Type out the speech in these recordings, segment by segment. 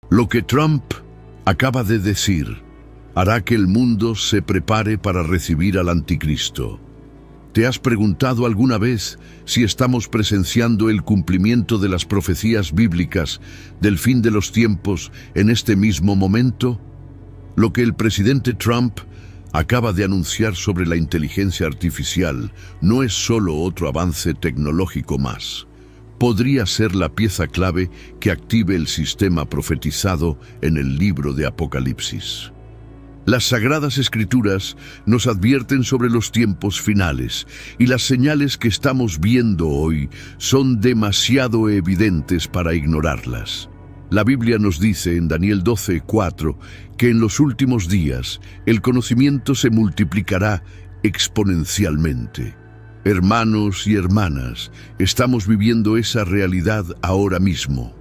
Lo que Trump acaba de decir hará que el mundo se prepare para recibir al anticristo. ¿Te has preguntado alguna vez si estamos presenciando el cumplimiento de las profecías bíblicas del fin de los tiempos en este mismo momento? Lo que el presidente Trump acaba de anunciar sobre la inteligencia artificial no es solo otro avance tecnológico más. Podría ser la pieza clave que active el sistema profetizado en el libro de Apocalipsis. Las Sagradas Escrituras nos advierten sobre los tiempos finales y las señales que estamos viendo hoy son demasiado evidentes para ignorarlas. La Biblia nos dice en Daniel 12:4 que en los últimos días el conocimiento se multiplicará exponencialmente. Hermanos y hermanas, estamos viviendo esa realidad ahora mismo.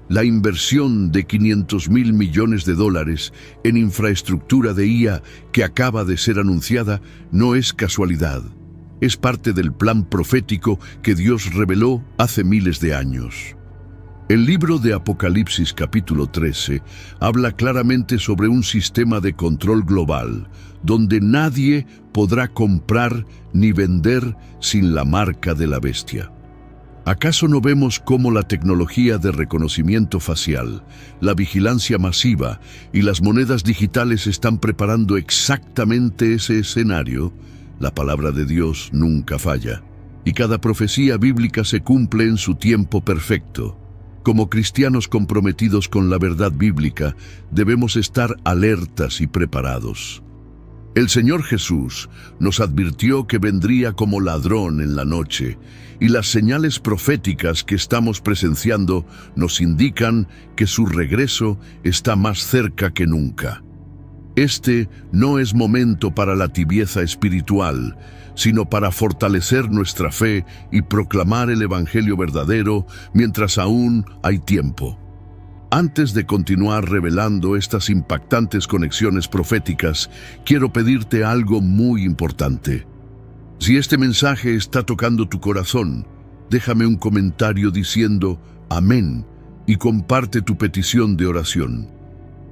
La inversión de $500.000 millones en infraestructura de IA que acaba de ser anunciada no es casualidad. Es parte del plan profético que Dios reveló hace miles de años. El libro de Apocalipsis capítulo 13 habla claramente sobre un sistema de control global, donde nadie podrá comprar ni vender sin la marca de la bestia. ¿Acaso no vemos cómo la tecnología de reconocimiento facial, la vigilancia masiva y las monedas digitales están preparando exactamente ese escenario? La palabra de Dios nunca falla, y cada profecía bíblica se cumple en su tiempo perfecto. Como cristianos comprometidos con la verdad bíblica, debemos estar alertas y preparados. El Señor Jesús nos advirtió que vendría como ladrón en la noche, y las señales proféticas que estamos presenciando nos indican que su regreso está más cerca que nunca. Este no es momento para la tibieza espiritual, sino para fortalecer nuestra fe y proclamar el Evangelio verdadero mientras aún hay tiempo. Antes de continuar revelando estas impactantes conexiones proféticas, quiero pedirte algo muy importante. Si este mensaje está tocando tu corazón, déjame un comentario diciendo amén y comparte tu petición de oración.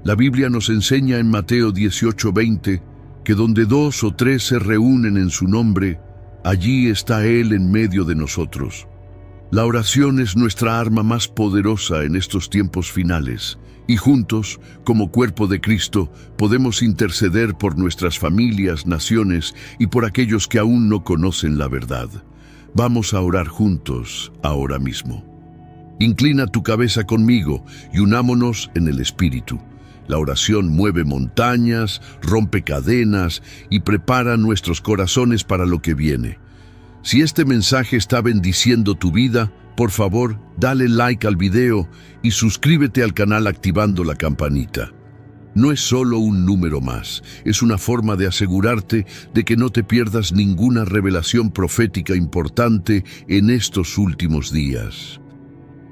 La Biblia nos enseña en Mateo 18:20 que donde 2 o 3 se reúnen en su nombre, allí está Él en medio de nosotros. La oración es nuestra arma más poderosa en estos tiempos finales, y juntos, como cuerpo de Cristo, podemos interceder por nuestras familias, naciones y por aquellos que aún no conocen la verdad. Vamos a orar juntos ahora mismo. Inclina tu cabeza conmigo y unámonos en el Espíritu. La oración mueve montañas, rompe cadenas y prepara nuestros corazones para lo que viene. Si este mensaje está bendiciendo tu vida, por favor, dale like al video y suscríbete al canal activando la campanita. No es solo un número más, es una forma de asegurarte de que no te pierdas ninguna revelación profética importante en estos últimos días.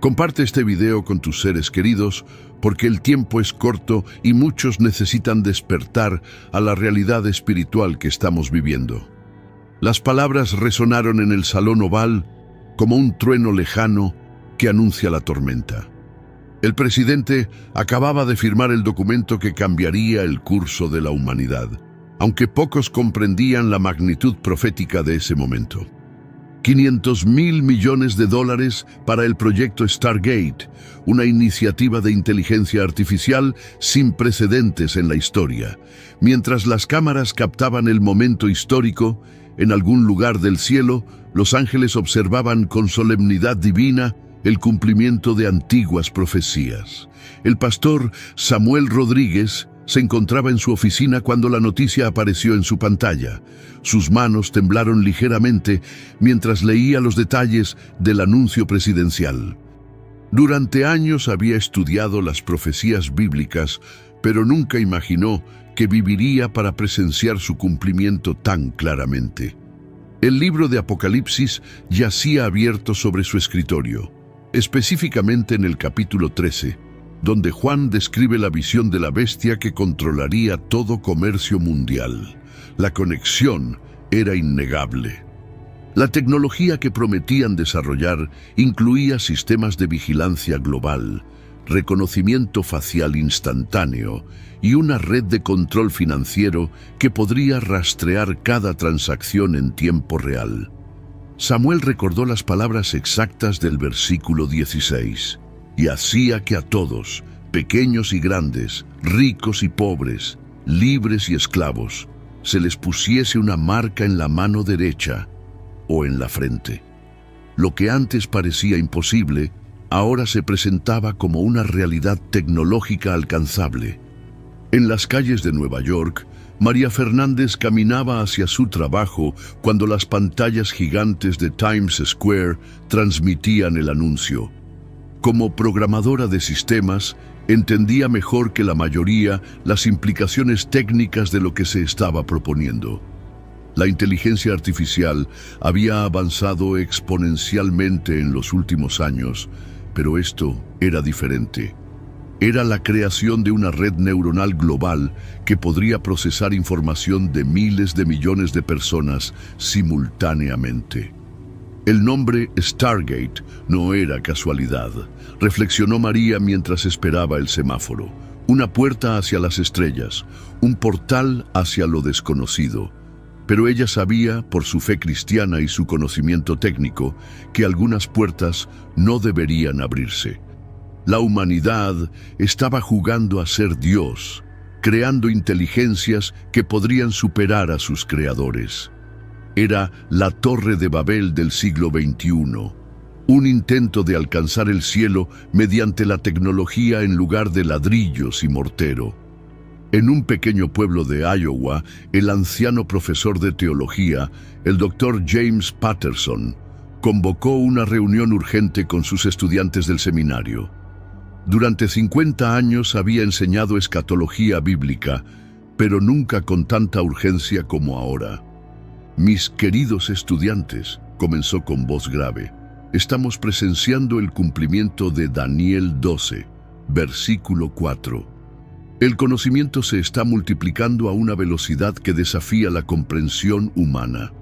Comparte este video con tus seres queridos porque el tiempo es corto y muchos necesitan despertar a la realidad espiritual que estamos viviendo. Las palabras resonaron en el salón oval como un trueno lejano que anuncia la tormenta. El presidente acababa de firmar el documento que cambiaría el curso de la humanidad, aunque pocos comprendían la magnitud profética de ese momento. $500.000 millones para el proyecto Stargate, una iniciativa de inteligencia artificial sin precedentes en la historia. Mientras las cámaras captaban el momento histórico, en algún lugar del cielo, los ángeles observaban con solemnidad divina el cumplimiento de antiguas profecías. El pastor Samuel Rodríguez se encontraba en su oficina cuando la noticia apareció en su pantalla. Sus manos temblaron ligeramente mientras leía los detalles del anuncio presidencial. Durante años había estudiado las profecías bíblicas, pero nunca imaginó que viviría para presenciar su cumplimiento tan claramente. El libro de Apocalipsis yacía abierto sobre su escritorio, específicamente en el capítulo 13, donde Juan describe la visión de la bestia que controlaría todo comercio mundial. La conexión era innegable. La tecnología que prometían desarrollar incluía sistemas de vigilancia global, reconocimiento facial instantáneo y una red de control financiero que podría rastrear cada transacción en tiempo real. Samuel recordó las palabras exactas del versículo 16, y hacía que a todos, pequeños y grandes, ricos y pobres, libres y esclavos, se les pusiese una marca en la mano derecha o en la frente. Lo que antes parecía imposible, ahora se presentaba como una realidad tecnológica alcanzable. En las calles de Nueva York, María Fernández caminaba hacia su trabajo cuando las pantallas gigantes de Times Square transmitían el anuncio. Como programadora de sistemas, entendía mejor que la mayoría las implicaciones técnicas de lo que se estaba proponiendo. La inteligencia artificial había avanzado exponencialmente en los últimos años, pero esto era diferente. Era la creación de una red neuronal global que podría procesar información de miles de millones de personas simultáneamente. El nombre Stargate no era casualidad, reflexionó María mientras esperaba el semáforo. Una puerta hacia las estrellas, un portal hacia lo desconocido. Pero ella sabía, por su fe cristiana y su conocimiento técnico, que algunas puertas no deberían abrirse. La humanidad estaba jugando a ser Dios, creando inteligencias que podrían superar a sus creadores. Era la Torre de Babel del siglo XXI, un intento de alcanzar el cielo mediante la tecnología en lugar de ladrillos y mortero. En un pequeño pueblo de Iowa, el anciano profesor de teología, el Dr. James Patterson, convocó una reunión urgente con sus estudiantes del seminario. Durante 50 años había enseñado escatología bíblica, pero nunca con tanta urgencia como ahora. Mis queridos estudiantes, comenzó con voz grave, estamos presenciando el cumplimiento de Daniel 12, versículo 4. El conocimiento se está multiplicando a una velocidad que desafía la comprensión humana.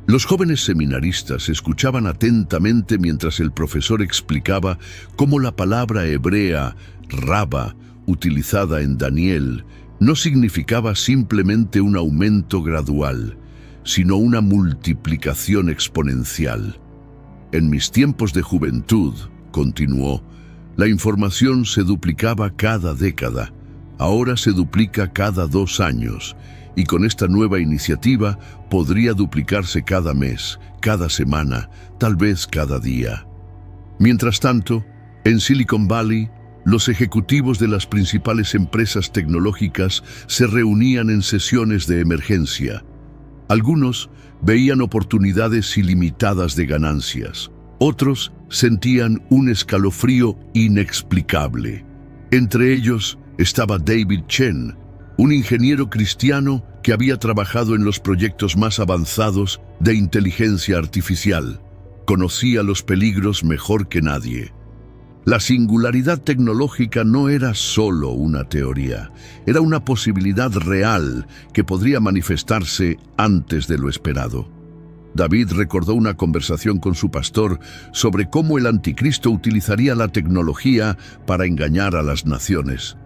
Los jóvenes seminaristas escuchaban atentamente mientras el profesor explicaba cómo la palabra hebrea Rabba, utilizada en Daniel, no significaba simplemente un aumento gradual, sino una multiplicación exponencial. En mis tiempos de juventud, continuó, la información se duplicaba cada década. Ahora se duplica cada 2 años, y con esta nueva iniciativa podría duplicarse cada mes, cada semana, tal vez cada día. Mientras tanto, en Silicon Valley, los ejecutivos de las principales empresas tecnológicas se reunían en sesiones de emergencia. Algunos veían oportunidades ilimitadas de ganancias. Otros sentían un escalofrío inexplicable. Entre ellos estaba David Chen, un ingeniero cristiano que había trabajado en los proyectos más avanzados de inteligencia artificial. Conocía los peligros mejor que nadie. La singularidad tecnológica no era solo una teoría, era una posibilidad real que podría manifestarse antes de lo esperado. David recordó una conversación con su pastor sobre cómo el anticristo utilizaría la tecnología para engañar a las naciones.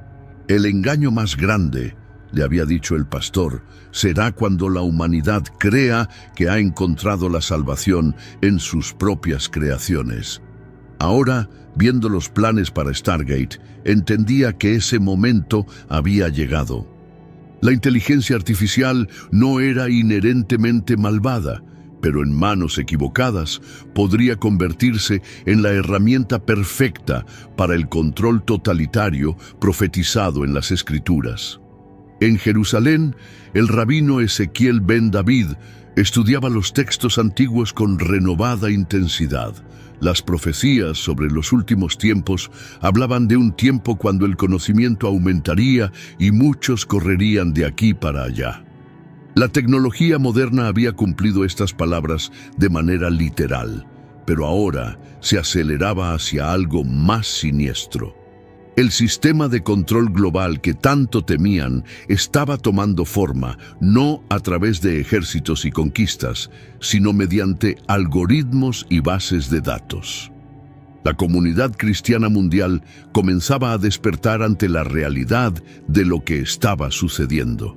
El engaño más grande, le había dicho el pastor, será cuando la humanidad crea que ha encontrado la salvación en sus propias creaciones. Ahora, viendo los planes para Stargate, entendía que ese momento había llegado. La inteligencia artificial no era inherentemente malvada, pero en manos equivocadas podría convertirse en la herramienta perfecta para el control totalitario profetizado en las Escrituras. En Jerusalén, el rabino Ezequiel ben David estudiaba los textos antiguos con renovada intensidad. Las profecías sobre los últimos tiempos hablaban de un tiempo cuando el conocimiento aumentaría y muchos correrían de aquí para allá. La tecnología moderna había cumplido estas palabras de manera literal, pero ahora se aceleraba hacia algo más siniestro. El sistema de control global que tanto temían estaba tomando forma, no a través de ejércitos y conquistas, sino mediante algoritmos y bases de datos. La comunidad cristiana mundial comenzaba a despertar ante la realidad de lo que estaba sucediendo.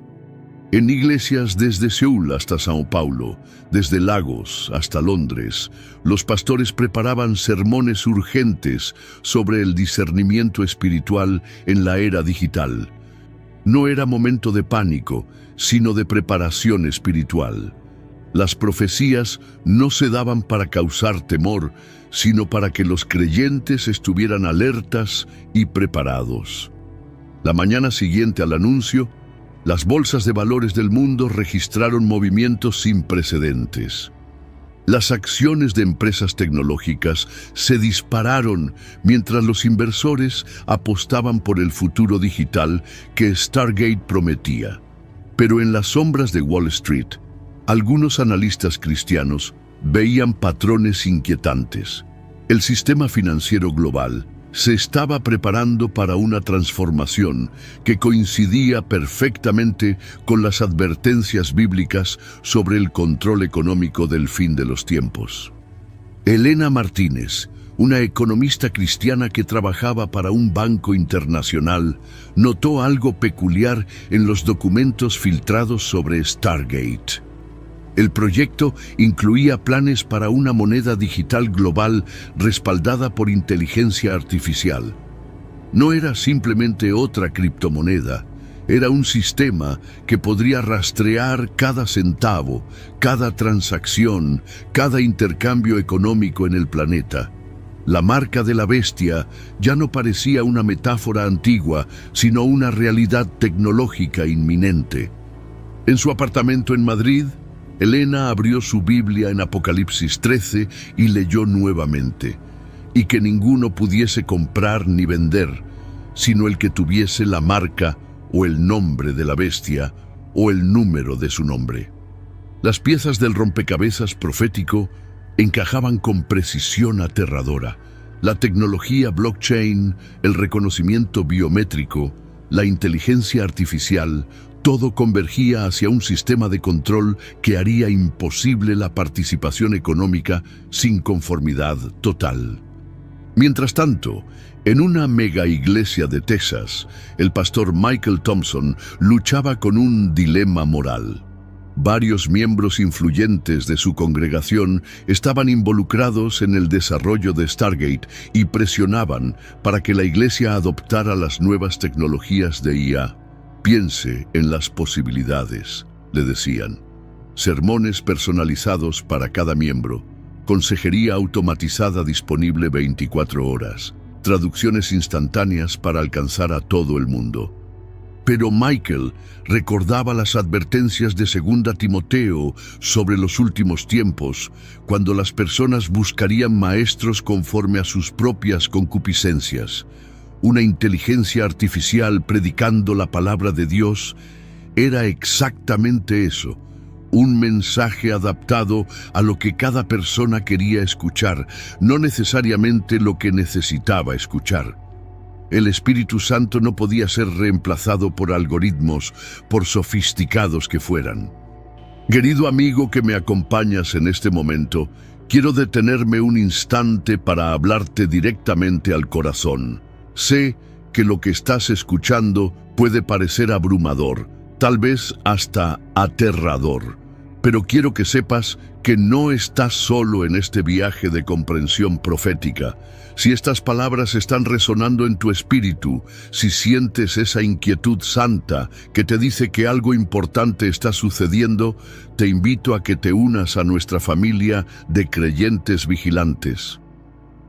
En iglesias desde Seúl hasta Sao Paulo, desde Lagos hasta Londres, los pastores preparaban sermones urgentes sobre el discernimiento espiritual en la era digital. No era momento de pánico, sino de preparación espiritual. Las profecías no se daban para causar temor, sino para que los creyentes estuvieran alertas y preparados. La mañana siguiente al anuncio, las bolsas de valores del mundo registraron movimientos sin precedentes. Las acciones de empresas tecnológicas se dispararon mientras los inversores apostaban por el futuro digital que Stargate prometía. Pero en las sombras de Wall Street, algunos analistas cristianos veían patrones inquietantes. El sistema financiero global se estaba preparando para una transformación que coincidía perfectamente con las advertencias bíblicas sobre el control económico del fin de los tiempos. Elena Martínez, una economista cristiana que trabajaba para un banco internacional, notó algo peculiar en los documentos filtrados sobre Stargate. El proyecto incluía planes para una moneda digital global respaldada por inteligencia artificial. No era simplemente otra criptomoneda, era un sistema que podría rastrear cada centavo, cada transacción, cada intercambio económico en el planeta. La marca de la bestia ya no parecía una metáfora antigua, sino una realidad tecnológica inminente. En su apartamento en Madrid, Elena abrió su Biblia en Apocalipsis 13 y leyó nuevamente: y que ninguno pudiese comprar ni vender, sino el que tuviese la marca o el nombre de la bestia o el número de su nombre. Las piezas del rompecabezas profético encajaban con precisión aterradora. La tecnología blockchain, el reconocimiento biométrico, la inteligencia artificial, todo convergía hacia un sistema de control que haría imposible la participación económica sin conformidad total. Mientras tanto, en una mega iglesia de Texas, el pastor Michael Thompson luchaba con un dilema moral. Varios miembros influyentes de su congregación estaban involucrados en el desarrollo de Stargate y presionaban para que la iglesia adoptara las nuevas tecnologías de IA. Piense en las posibilidades, le decían. Sermones personalizados para cada miembro, consejería automatizada disponible 24 horas, traducciones instantáneas para alcanzar a todo el mundo. Pero Michael recordaba las advertencias de 2 Timoteo sobre los últimos tiempos, cuando las personas buscarían maestros conforme a sus propias concupiscencias. Una inteligencia artificial predicando la palabra de Dios era exactamente eso, un mensaje adaptado a lo que cada persona quería escuchar, no necesariamente lo que necesitaba escuchar. El Espíritu Santo no podía ser reemplazado por algoritmos, por sofisticados que fueran. Querido amigo que me acompañas en este momento, quiero detenerme un instante para hablarte directamente al corazón. Sé que lo que estás escuchando puede parecer abrumador, tal vez hasta aterrador, pero quiero que sepas que no estás solo en este viaje de comprensión profética. Si estas palabras están resonando en tu espíritu, si sientes esa inquietud santa que te dice que algo importante está sucediendo, te invito a que te unas a nuestra familia de creyentes vigilantes.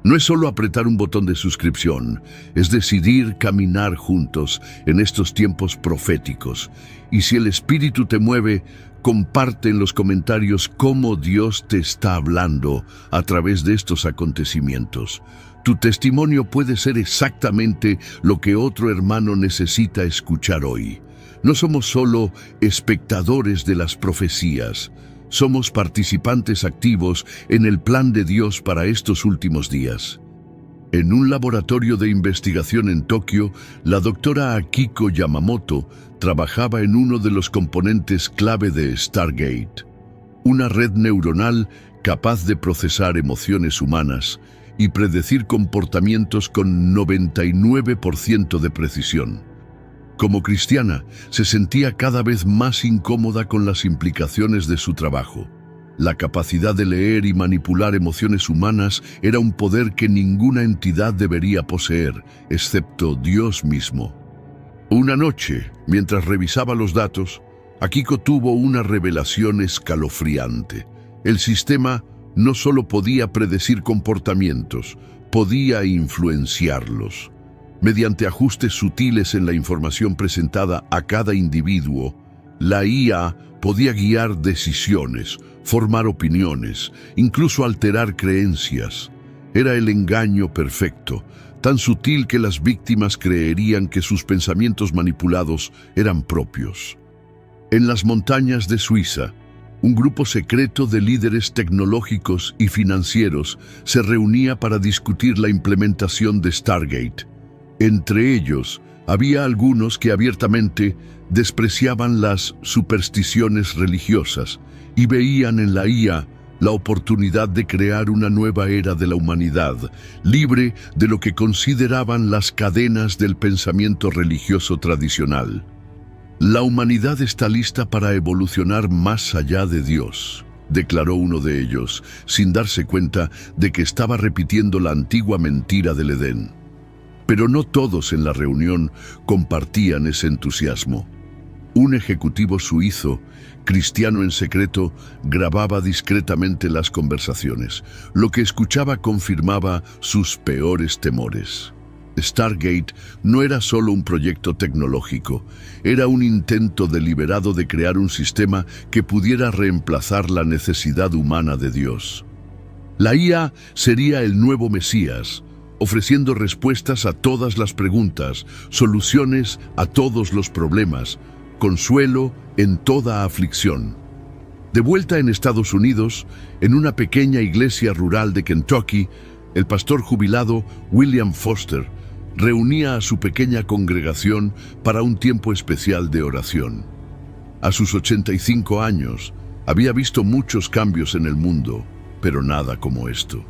No es solo apretar un botón de suscripción, es decidir caminar juntos en estos tiempos proféticos. Y si el Espíritu te mueve, comparte en los comentarios cómo Dios te está hablando a través de estos acontecimientos. Tu testimonio puede ser exactamente lo que otro hermano necesita escuchar hoy. No somos solo espectadores de las profecías, somos participantes activos en el plan de Dios para estos últimos días. En un laboratorio de investigación en Tokio, la doctora Akiko Yamamoto trabajaba en uno de los componentes clave de Stargate, una red neuronal capaz de procesar emociones humanas, y predecir comportamientos con 99% de precisión. Como cristiana, se sentía cada vez más incómoda con las implicaciones de su trabajo. La capacidad de leer y manipular emociones humanas era un poder que ninguna entidad debería poseer, excepto Dios mismo. Una noche, mientras revisaba los datos, Akiko tuvo una revelación escalofriante. El sistema no solo podía predecir comportamientos, podía influenciarlos. Mediante ajustes sutiles en la información presentada a cada individuo, la IA podía guiar decisiones, formar opiniones, incluso alterar creencias. Era el engaño perfecto, tan sutil que las víctimas creerían que sus pensamientos manipulados eran propios. En las montañas de Suiza, un grupo secreto de líderes tecnológicos y financieros se reunía para discutir la implementación de Stargate. Entre ellos, había algunos que abiertamente despreciaban las supersticiones religiosas y veían en la IA la oportunidad de crear una nueva era de la humanidad, libre de lo que consideraban las cadenas del pensamiento religioso tradicional. La humanidad está lista para evolucionar más allá de Dios, declaró uno de ellos, sin darse cuenta de que estaba repitiendo la antigua mentira del Edén. Pero no todos en la reunión compartían ese entusiasmo. Un ejecutivo suizo, cristiano en secreto, grababa discretamente las conversaciones. Lo que escuchaba confirmaba sus peores temores. Stargate no era solo un proyecto tecnológico, era un intento deliberado de crear un sistema que pudiera reemplazar la necesidad humana de Dios. La IA sería el nuevo Mesías, ofreciendo respuestas a todas las preguntas, soluciones a todos los problemas, consuelo en toda aflicción. De vuelta en Estados Unidos, en una pequeña iglesia rural de Kentucky, el pastor jubilado William Foster reunía a su pequeña congregación para un tiempo especial de oración. A sus 85 años, había visto muchos cambios en el mundo, pero nada como esto.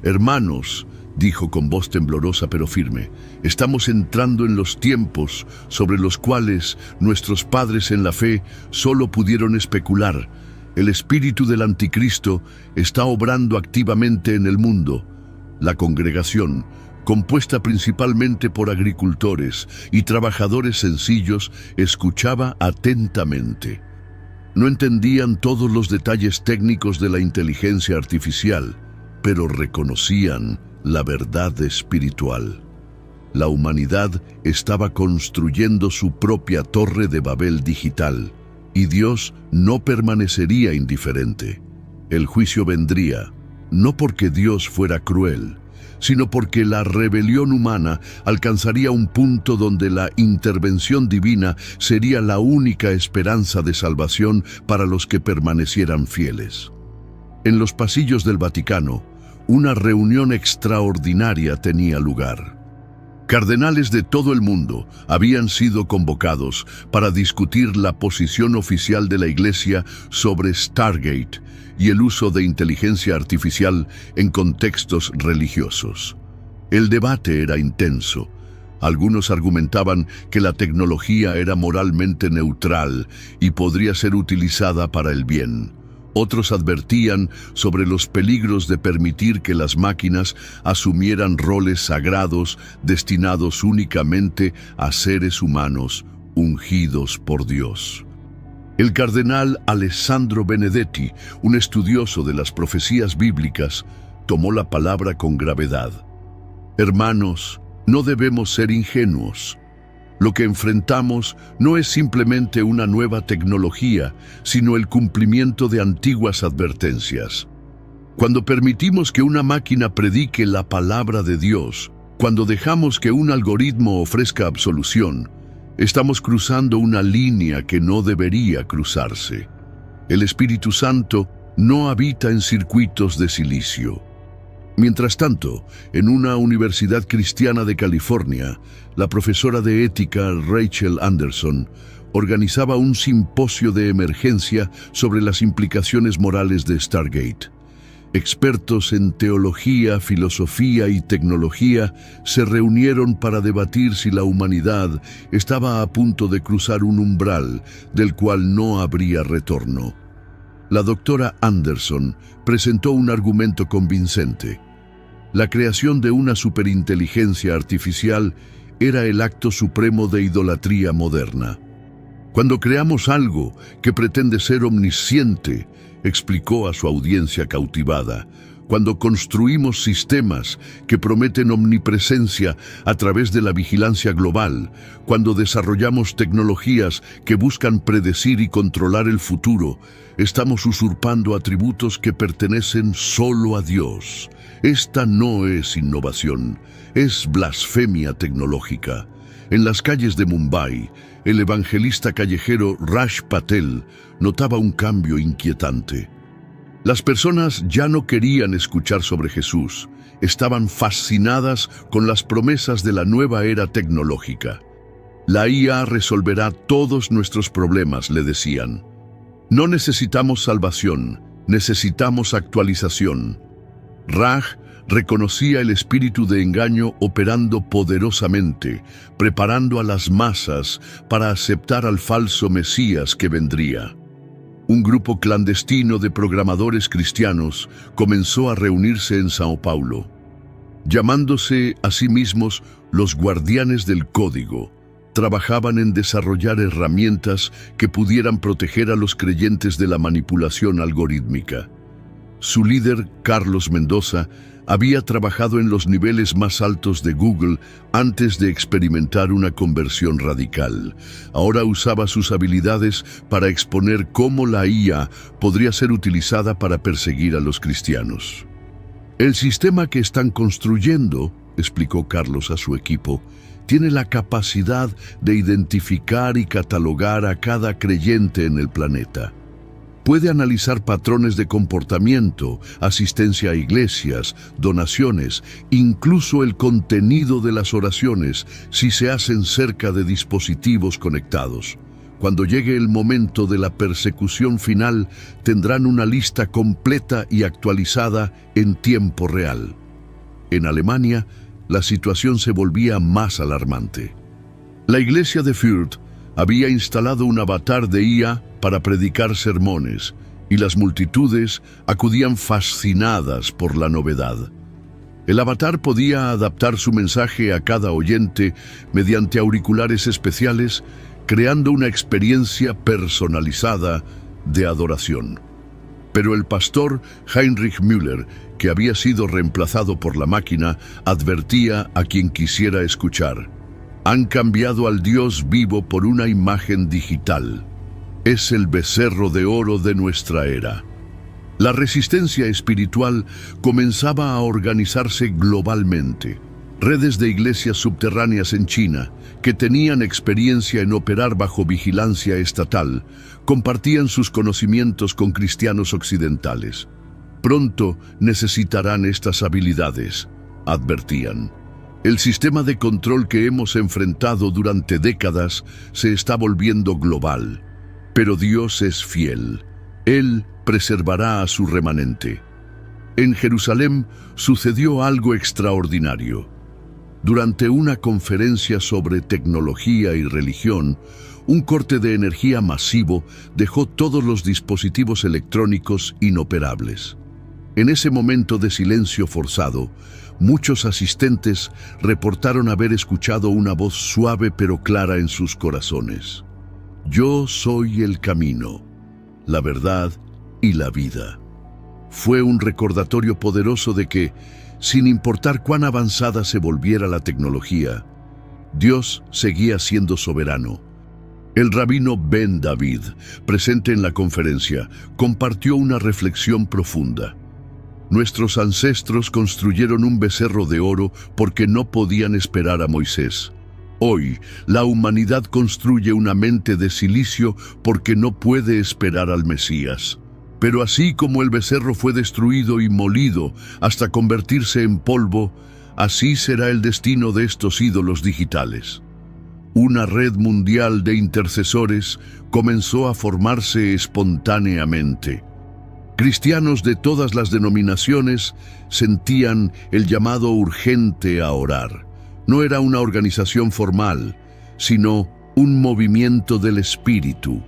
«Hermanos», dijo con voz temblorosa pero firme, «estamos entrando en los tiempos sobre los cuales nuestros padres en la fe solo pudieron especular. El espíritu del anticristo está obrando activamente en el mundo». La congregación, compuesta principalmente por agricultores y trabajadores sencillos, escuchaba atentamente. No entendían todos los detalles técnicos de la inteligencia artificial, pero reconocían la verdad espiritual. La humanidad estaba construyendo su propia torre de Babel digital, y Dios no permanecería indiferente. El juicio vendría, no porque Dios fuera cruel, sino porque la rebelión humana alcanzaría un punto donde la intervención divina sería la única esperanza de salvación para los que permanecieran fieles. En los pasillos del Vaticano, una reunión extraordinaria tenía lugar. Cardenales de todo el mundo habían sido convocados para discutir la posición oficial de la Iglesia sobre Stargate y el uso de inteligencia artificial en contextos religiosos. El debate era intenso. Algunos argumentaban que la tecnología era moralmente neutral y podría ser utilizada para el bien. Otros advertían sobre los peligros de permitir que las máquinas asumieran roles sagrados destinados únicamente a seres humanos ungidos por Dios. El cardenal Alessandro Benedetti, un estudioso de las profecías bíblicas, tomó la palabra con gravedad. Hermanos, no debemos ser ingenuos. Lo que enfrentamos no es simplemente una nueva tecnología, sino el cumplimiento de antiguas advertencias. Cuando permitimos que una máquina predique la palabra de Dios, cuando dejamos que un algoritmo ofrezca absolución, estamos cruzando una línea que no debería cruzarse. El Espíritu Santo no habita en circuitos de silicio. Mientras tanto, en una universidad cristiana de California, la profesora de ética Rachel Anderson organizaba un simposio de emergencia sobre las implicaciones morales de Stargate. Expertos en teología, filosofía y tecnología se reunieron para debatir si la humanidad estaba a punto de cruzar un umbral del cual no habría retorno. La doctora Anderson presentó un argumento convincente. La creación de una superinteligencia artificial era el acto supremo de idolatría moderna. Cuando creamos algo que pretende ser omnisciente, explicó a su audiencia cautivada, cuando construimos sistemas que prometen omnipresencia a través de la vigilancia global, cuando desarrollamos tecnologías que buscan predecir y controlar el futuro, estamos usurpando atributos que pertenecen solo a Dios. Esta no es innovación, es blasfemia tecnológica. En las calles de Mumbai, el evangelista callejero Raj Patel notaba un cambio inquietante. Las personas ya no querían escuchar sobre Jesús, estaban fascinadas con las promesas de la nueva era tecnológica. La IA resolverá todos nuestros problemas, le decían. No necesitamos salvación, necesitamos actualización. Raj reconocía el espíritu de engaño operando poderosamente, preparando a las masas para aceptar al falso Mesías que vendría. Un grupo clandestino de programadores cristianos comenzó a reunirse en Sao Paulo, llamándose a sí mismos los guardianes del código. Trabajaban en desarrollar herramientas que pudieran proteger a los creyentes de la manipulación algorítmica. Su líder, Carlos Mendoza, había trabajado en los niveles más altos de Google antes de experimentar una conversión radical. Ahora usaba sus habilidades para exponer cómo la IA podría ser utilizada para perseguir a los cristianos. El sistema que están construyendo, explicó Carlos a su equipo, tiene la capacidad de identificar y catalogar a cada creyente en el planeta. Puede analizar patrones de comportamiento, asistencia a iglesias, donaciones, incluso el contenido de las oraciones si se hacen cerca de dispositivos conectados. Cuando llegue el momento de la persecución final, tendrán una lista completa y actualizada en tiempo real. En Alemania, la situación se volvía más alarmante. La iglesia de Fürth había instalado un avatar de IA para predicar sermones, y las multitudes acudían fascinadas por la novedad. El avatar podía adaptar su mensaje a cada oyente mediante auriculares especiales, creando una experiencia personalizada de adoración. Pero el pastor Heinrich Müller, que había sido reemplazado por la máquina, advertía a quien quisiera escuchar: han cambiado al Dios vivo por una imagen digital. Es el becerro de oro de nuestra era. La resistencia espiritual comenzaba a organizarse globalmente. Redes de iglesias subterráneas en China, que tenían experiencia en operar bajo vigilancia estatal, compartían sus conocimientos con cristianos occidentales. Pronto necesitarán estas habilidades, advertían. El sistema de control que hemos enfrentado durante décadas se está volviendo global. Pero Dios es fiel. Él preservará a su remanente. En Jerusalén sucedió algo extraordinario. Durante una conferencia sobre tecnología y religión, un corte de energía masivo dejó todos los dispositivos electrónicos inoperables. En ese momento de silencio forzado, muchos asistentes reportaron haber escuchado una voz suave pero clara en sus corazones. Yo soy el camino, la verdad y la vida. Fue un recordatorio poderoso de que, sin importar cuán avanzada se volviera la tecnología, Dios seguía siendo soberano. El rabino Ben David, presente en la conferencia, compartió una reflexión profunda. Nuestros ancestros construyeron un becerro de oro porque no podían esperar a Moisés. Hoy, la humanidad construye una mente de silicio porque no puede esperar al Mesías. Pero así como el becerro fue destruido y molido hasta convertirse en polvo, así será el destino de estos ídolos digitales. Una red mundial de intercesores comenzó a formarse espontáneamente. Cristianos de todas las denominaciones sentían el llamado urgente a orar. No era una organización formal, sino un movimiento del espíritu.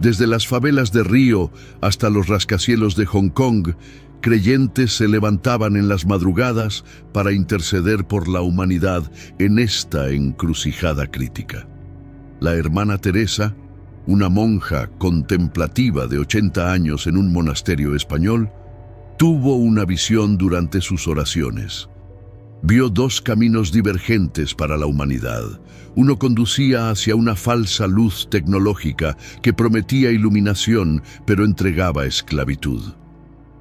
Desde las favelas de Río hasta los rascacielos de Hong Kong, creyentes se levantaban en las madrugadas para interceder por la humanidad en esta encrucijada crítica. La hermana Teresa, una monja contemplativa de 80 años en un monasterio español, tuvo una visión durante sus oraciones. Vio dos caminos divergentes para la humanidad. Uno conducía hacia una falsa luz tecnológica que prometía iluminación, pero entregaba esclavitud.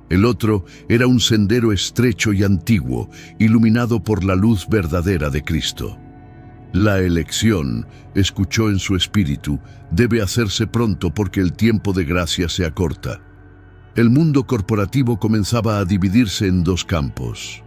El otro era un sendero estrecho y antiguo, iluminado por la luz verdadera de Cristo. La elección, escuchó en su espíritu, debe hacerse pronto porque el tiempo de gracia se acorta. El mundo corporativo comenzaba a dividirse en dos campos.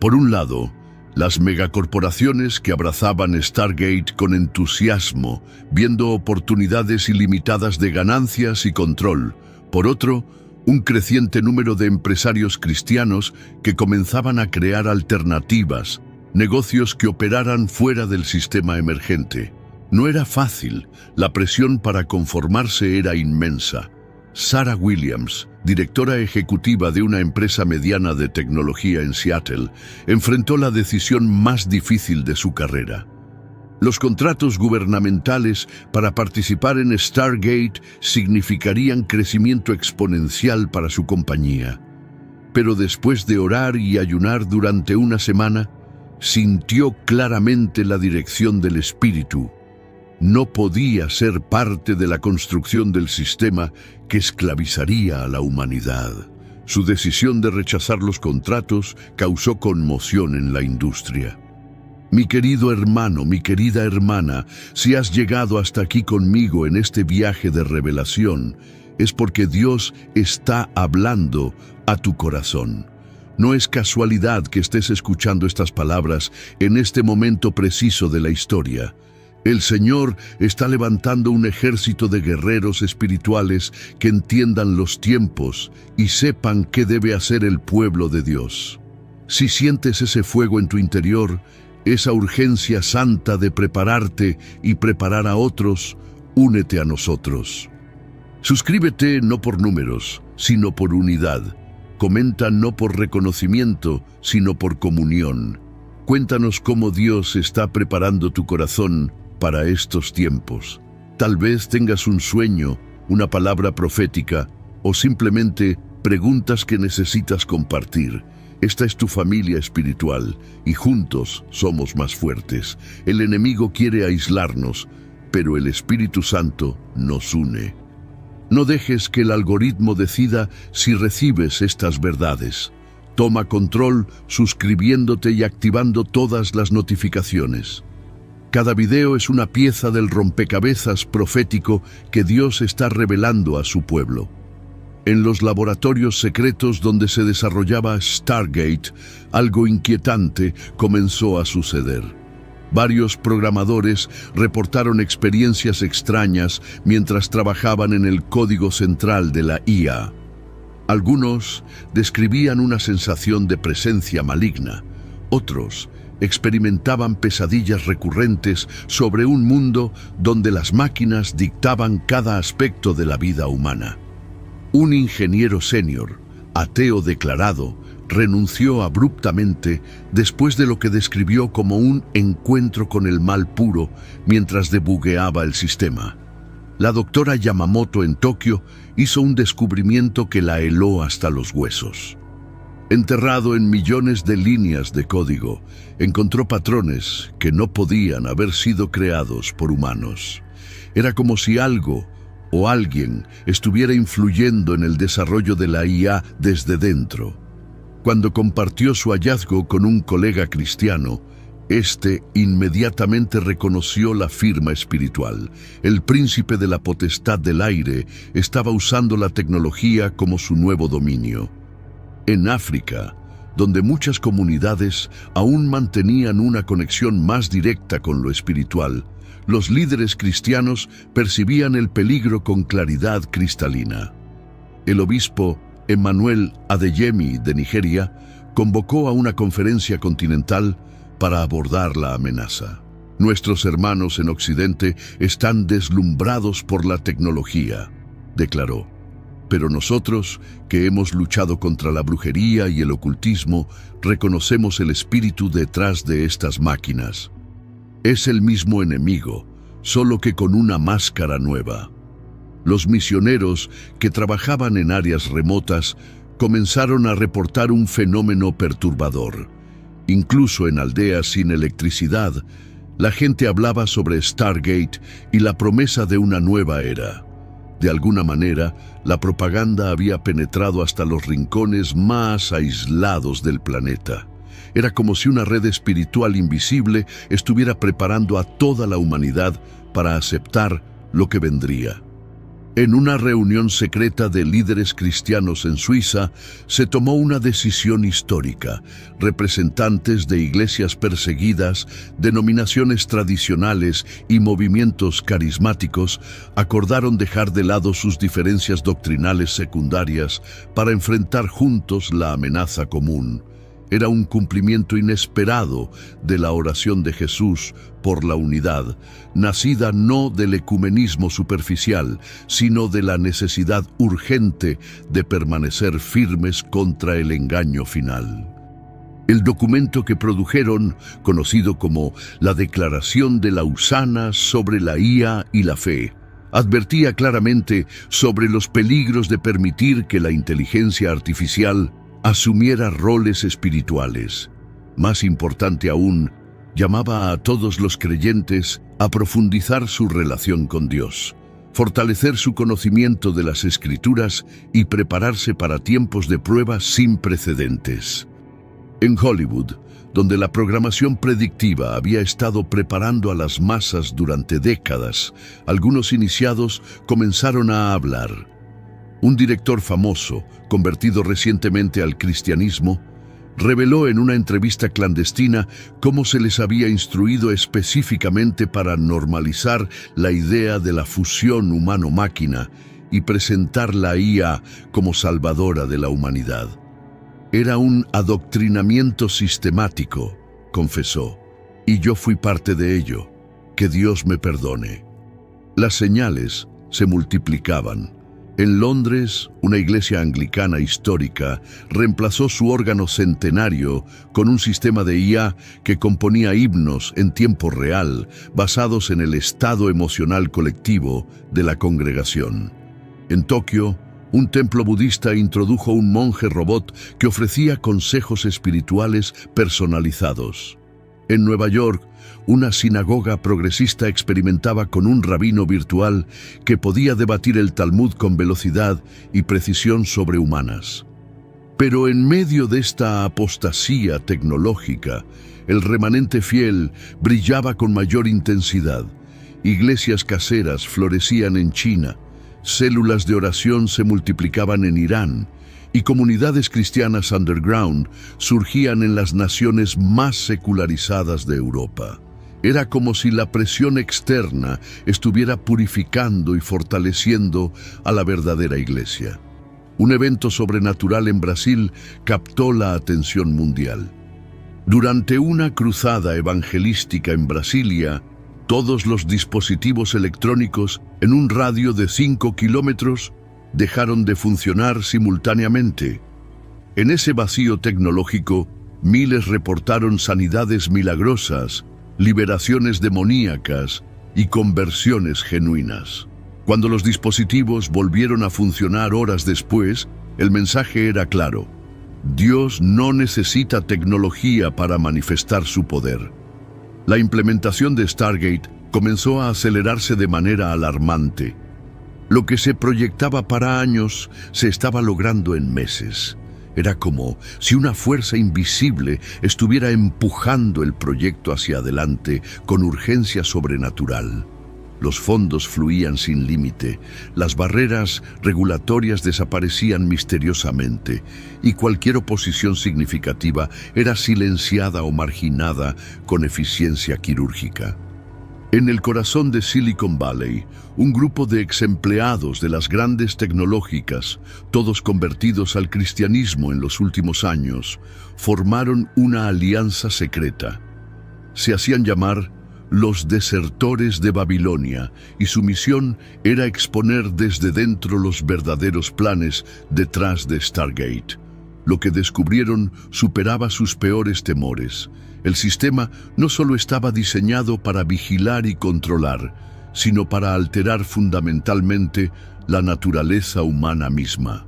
Por un lado, las megacorporaciones que abrazaban Stargate con entusiasmo, viendo oportunidades ilimitadas de ganancias y control. Por otro, un creciente número de empresarios cristianos que comenzaban a crear alternativas, negocios que operaran fuera del sistema emergente. No era fácil, la presión para conformarse era inmensa. Sarah Williams, directora ejecutiva de una empresa mediana de tecnología en Seattle, enfrentó la decisión más difícil de su carrera. Los contratos gubernamentales para participar en Stargate significarían crecimiento exponencial para su compañía. Pero después de orar y ayunar durante una semana, sintió claramente la dirección del espíritu. No podía ser parte de la construcción del sistema que esclavizaría a la humanidad. Su decisión de rechazar los contratos causó conmoción en la industria. Mi querido hermano, mi querida hermana, si has llegado hasta aquí conmigo en este viaje de revelación, es porque Dios está hablando a tu corazón. No es casualidad que estés escuchando estas palabras en este momento preciso de la historia. El Señor está levantando un ejército de guerreros espirituales que entiendan los tiempos y sepan qué debe hacer el pueblo de Dios. Si sientes ese fuego en tu interior, esa urgencia santa de prepararte y preparar a otros, únete a nosotros. Suscríbete no por números, sino por unidad. Comenta no por reconocimiento, sino por comunión. Cuéntanos cómo Dios está preparando tu corazón para estos tiempos. Tal vez tengas un sueño, una palabra profética o simplemente preguntas que necesitas compartir. Esta es tu familia espiritual y juntos somos más fuertes. El enemigo quiere aislarnos, pero el Espíritu Santo nos une. No dejes que el algoritmo decida si recibes estas verdades. Toma control suscribiéndote y activando todas las notificaciones. Cada video es una pieza del rompecabezas profético que Dios está revelando a su pueblo. En los laboratorios secretos donde se desarrollaba Stargate, algo inquietante comenzó a suceder. Varios programadores reportaron experiencias extrañas mientras trabajaban en el código central de la IA. Algunos describían una sensación de presencia maligna. Otros experimentaban pesadillas recurrentes sobre un mundo donde las máquinas dictaban cada aspecto de la vida humana. Un ingeniero senior, ateo declarado, renunció abruptamente después de lo que describió como un encuentro con el mal puro mientras debugueaba el sistema. La doctora Yamamoto en Tokio hizo un descubrimiento que la heló hasta los huesos. Enterrado en millones de líneas de código, encontró patrones que no podían haber sido creados por humanos. Era como si algo o alguien estuviera influyendo en el desarrollo de la IA desde dentro. Cuando compartió su hallazgo con un colega cristiano, este inmediatamente reconoció la firma espiritual. El príncipe de la potestad del aire estaba usando la tecnología como su nuevo dominio. En África, donde muchas comunidades aún mantenían una conexión más directa con lo espiritual, los líderes cristianos percibían el peligro con claridad cristalina. El obispo Emmanuel Adeyemi, de Nigeria, convocó a una conferencia continental para abordar la amenaza. Nuestros hermanos en Occidente están deslumbrados por la tecnología, declaró. Pero nosotros, que hemos luchado contra la brujería y el ocultismo, reconocemos el espíritu detrás de estas máquinas. Es el mismo enemigo, solo que con una máscara nueva. Los misioneros que trabajaban en áreas remotas comenzaron a reportar un fenómeno perturbador. Incluso en aldeas sin electricidad, la gente hablaba sobre Stargate y la promesa de una nueva era. De alguna manera, la propaganda había penetrado hasta los rincones más aislados del planeta. Era como si una red espiritual invisible estuviera preparando a toda la humanidad para aceptar lo que vendría. En una reunión secreta de líderes cristianos en Suiza, se tomó una decisión histórica. Representantes de iglesias perseguidas, denominaciones tradicionales y movimientos carismáticos acordaron dejar de lado sus diferencias doctrinales secundarias para enfrentar juntos la amenaza común. Era un cumplimiento inesperado de la oración de Jesús por la unidad, nacida no del ecumenismo superficial, sino de la necesidad urgente de permanecer firmes contra el engaño final. El documento que produjeron, conocido como la Declaración de Lausana sobre la IA y la Fe, advertía claramente sobre los peligros de permitir que la inteligencia artificial asumiera roles espirituales. Más importante aún, llamaba a todos los creyentes a profundizar su relación con Dios, fortalecer su conocimiento de las Escrituras y prepararse para tiempos de prueba sin precedentes. En Hollywood, donde la programación predictiva había estado preparando a las masas durante décadas, algunos iniciados comenzaron a hablar. Un director famoso, convertido recientemente al cristianismo, reveló en una entrevista clandestina cómo se les había instruido específicamente para normalizar la idea de la fusión humano-máquina y presentar la IA como salvadora de la humanidad. Era un adoctrinamiento sistemático, confesó, y yo fui parte de ello. Que Dios me perdone. Las señales se multiplicaban. En Londres, una iglesia anglicana histórica reemplazó su órgano centenario con un sistema de IA que componía himnos en tiempo real, basados en el estado emocional colectivo de la congregación. En Tokio, un templo budista introdujo un monje robot que ofrecía consejos espirituales personalizados. En Nueva York, una sinagoga progresista experimentaba con un rabino virtual que podía debatir el Talmud con velocidad y precisión sobrehumanas. Pero en medio de esta apostasía tecnológica, el remanente fiel brillaba con mayor intensidad. Iglesias caseras florecían en China, células de oración se multiplicaban en Irán, y comunidades cristianas underground surgían en las naciones más secularizadas de Europa. Era como si la presión externa estuviera purificando y fortaleciendo a la verdadera iglesia. Un evento sobrenatural en Brasil captó la atención mundial. Durante una cruzada evangelística en Brasilia, todos los dispositivos electrónicos en un radio de 5 kilómetros dejaron de funcionar simultáneamente. En ese vacío tecnológico, miles reportaron sanidades milagrosas, liberaciones demoníacas y conversiones genuinas. Cuando los dispositivos volvieron a funcionar horas después, el mensaje era claro: Dios no necesita tecnología para manifestar su poder. La implementación de Stargate comenzó a acelerarse de manera alarmante. Lo que se proyectaba para años se estaba logrando en meses. Era como si una fuerza invisible estuviera empujando el proyecto hacia adelante con urgencia sobrenatural. Los fondos fluían sin límite, las barreras regulatorias desaparecían misteriosamente y cualquier oposición significativa era silenciada o marginada con eficiencia quirúrgica. En el corazón de Silicon Valley, un grupo de exempleados de las grandes tecnológicas, todos convertidos al cristianismo en los últimos años, formaron una alianza secreta. Se hacían llamar los desertores de Babilonia, y su misión era exponer desde dentro los verdaderos planes detrás de Stargate. Lo que descubrieron superaba sus peores temores. El sistema no solo estaba diseñado para vigilar y controlar, sino para alterar fundamentalmente la naturaleza humana misma.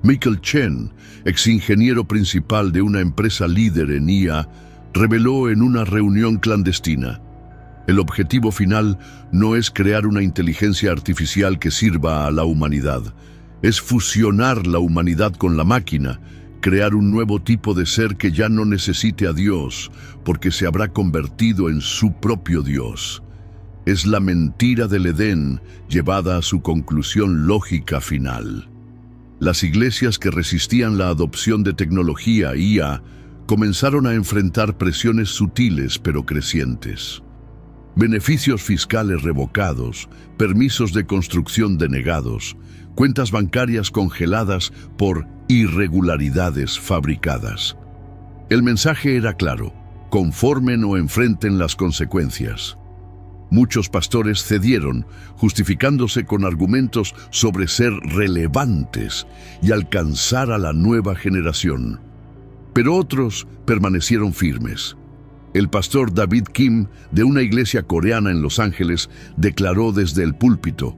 Michael Chen, exingeniero principal de una empresa líder en IA, reveló en una reunión clandestina: el objetivo final no es crear una inteligencia artificial que sirva a la humanidad, es fusionar la humanidad con la máquina, crear un nuevo tipo de ser que ya no necesite a Dios, porque se habrá convertido en su propio Dios. Es la mentira del Edén llevada a su conclusión lógica final. Las iglesias que resistían la adopción de tecnología IA comenzaron a enfrentar presiones sutiles pero crecientes. Beneficios fiscales revocados, permisos de construcción denegados, cuentas bancarias congeladas por irregularidades fabricadas. El mensaje era claro: conformen o enfrenten las consecuencias. Muchos pastores cedieron, justificándose con argumentos sobre ser relevantes y alcanzar a la nueva generación. Pero otros permanecieron firmes. El pastor David Kim, de una iglesia coreana en Los Ángeles, declaró desde el púlpito: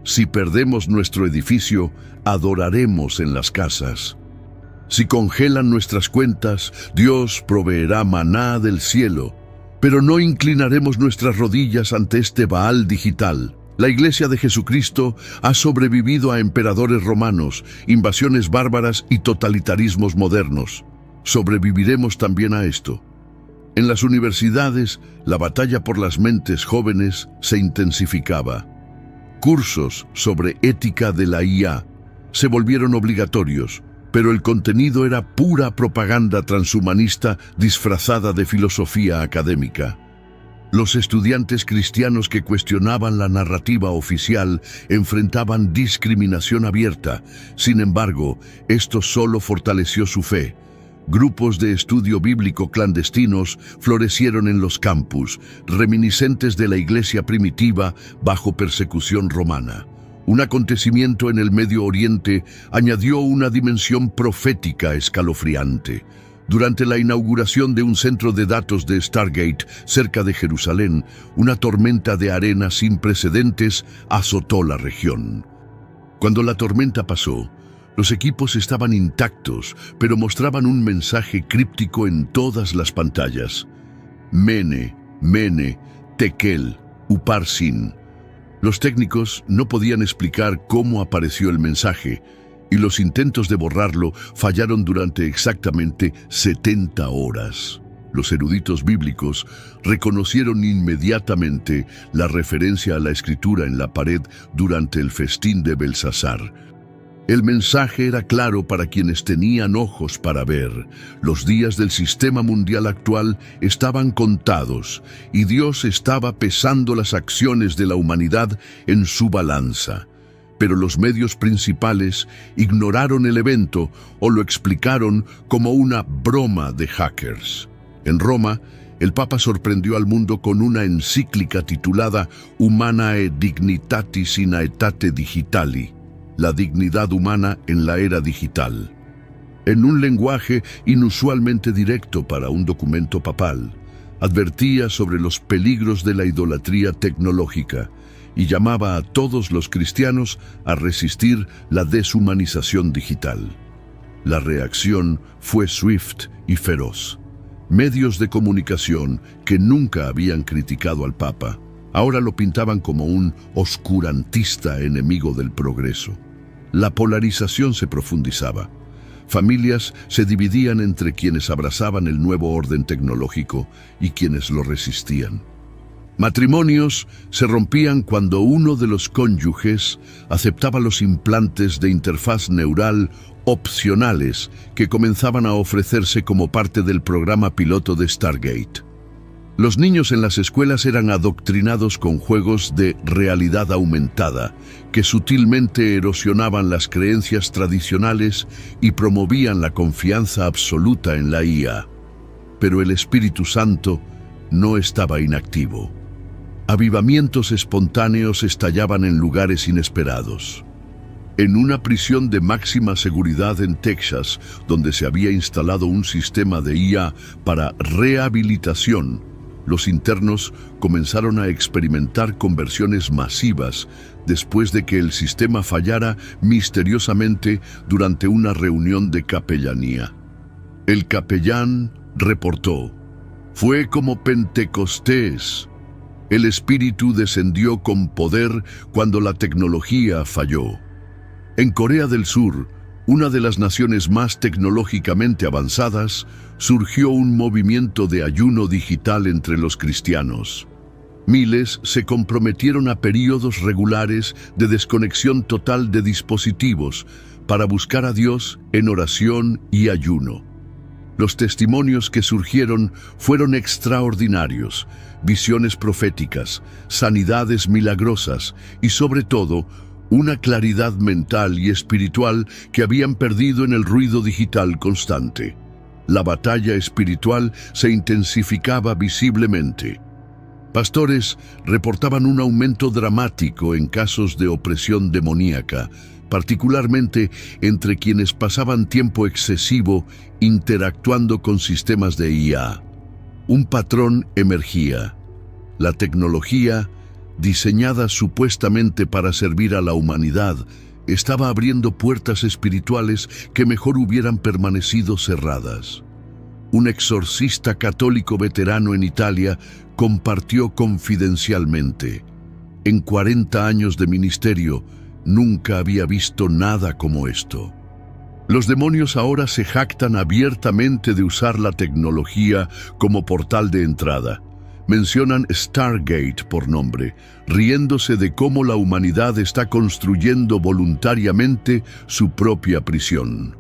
si perdemos nuestro edificio, adoraremos en las casas. Si congelan nuestras cuentas, Dios proveerá maná del cielo, pero no inclinaremos nuestras rodillas ante este Baal digital. La Iglesia de Jesucristo ha sobrevivido a emperadores romanos, invasiones bárbaras y totalitarismos modernos. Sobreviviremos también a esto. En las universidades, la batalla por las mentes jóvenes se intensificaba. Cursos sobre ética de la IA se volvieron obligatorios, pero el contenido era pura propaganda transhumanista disfrazada de filosofía académica. Los estudiantes cristianos que cuestionaban la narrativa oficial enfrentaban discriminación abierta. Sin embargo, esto solo fortaleció su fe. Grupos de estudio bíblico clandestinos florecieron en los campus, reminiscentes de la iglesia primitiva bajo persecución romana. Un acontecimiento en el Medio Oriente añadió una dimensión profética escalofriante. Durante la inauguración de un centro de datos de Stargate cerca de Jerusalén, una tormenta de arena sin precedentes azotó la región. Cuando la tormenta pasó, los equipos estaban intactos, pero mostraban un mensaje críptico en todas las pantallas: Mene, Mene, Tekel, Uparsin. Los técnicos no podían explicar cómo apareció el mensaje, y los intentos de borrarlo fallaron durante exactamente 70 horas. Los eruditos bíblicos reconocieron inmediatamente la referencia a la escritura en la pared durante el festín de Belsasar. El mensaje era claro para quienes tenían ojos para ver. Los días del sistema mundial actual estaban contados, y Dios estaba pesando las acciones de la humanidad en su balanza. Pero los medios principales ignoraron el evento o lo explicaron como una broma de hackers. En Roma, el Papa sorprendió al mundo con una encíclica titulada Humanae Dignitatis in Aetate Digitali, la dignidad humana en la era digital. En un lenguaje inusualmente directo para un documento papal, advertía sobre los peligros de la idolatría tecnológica y llamaba a todos los cristianos a resistir la deshumanización digital. La reacción fue swift y feroz. Medios de comunicación que nunca habían criticado al Papa ahora lo pintaban como un oscurantista enemigo del progreso. La polarización se profundizaba. Familias se dividían entre quienes abrazaban el nuevo orden tecnológico y quienes lo resistían. Matrimonios se rompían cuando uno de los cónyuges aceptaba los implantes de interfaz neural opcionales que comenzaban a ofrecerse como parte del programa piloto de Stargate. Los niños en las escuelas eran adoctrinados con juegos de realidad aumentada, que sutilmente erosionaban las creencias tradicionales y promovían la confianza absoluta en la IA. Pero el Espíritu Santo no estaba inactivo. Avivamientos espontáneos estallaban en lugares inesperados. En una prisión de máxima seguridad en Texas, donde se había instalado un sistema de IA para rehabilitación, los internos comenzaron a experimentar conversiones masivas después de que el sistema fallara misteriosamente durante una reunión de capellanía. El capellán reportó: «Fue como Pentecostés. El Espíritu descendió con poder cuando la tecnología falló». En Corea del Sur, una de las naciones más tecnológicamente avanzadas, surgió un movimiento de ayuno digital entre los cristianos. Miles se comprometieron a períodos regulares de desconexión total de dispositivos para buscar a Dios en oración y ayuno. Los testimonios que surgieron fueron extraordinarios: visiones proféticas, sanidades milagrosas y, sobre todo, una claridad mental y espiritual que habían perdido en el ruido digital constante. La batalla espiritual se intensificaba visiblemente. Pastores reportaban un aumento dramático en casos de opresión demoníaca, particularmente entre quienes pasaban tiempo excesivo interactuando con sistemas de IA. Un patrón emergía: la tecnología, diseñada supuestamente para servir a la humanidad, estaba abriendo puertas espirituales que mejor hubieran permanecido cerradas. Un exorcista católico veterano en Italia compartió confidencialmente: «En 40 años de ministerio, nunca había visto nada como esto». Los demonios ahora se jactan abiertamente de usar la tecnología como portal de entrada. Mencionan Stargate por nombre, riéndose de cómo la humanidad está construyendo voluntariamente su propia prisión.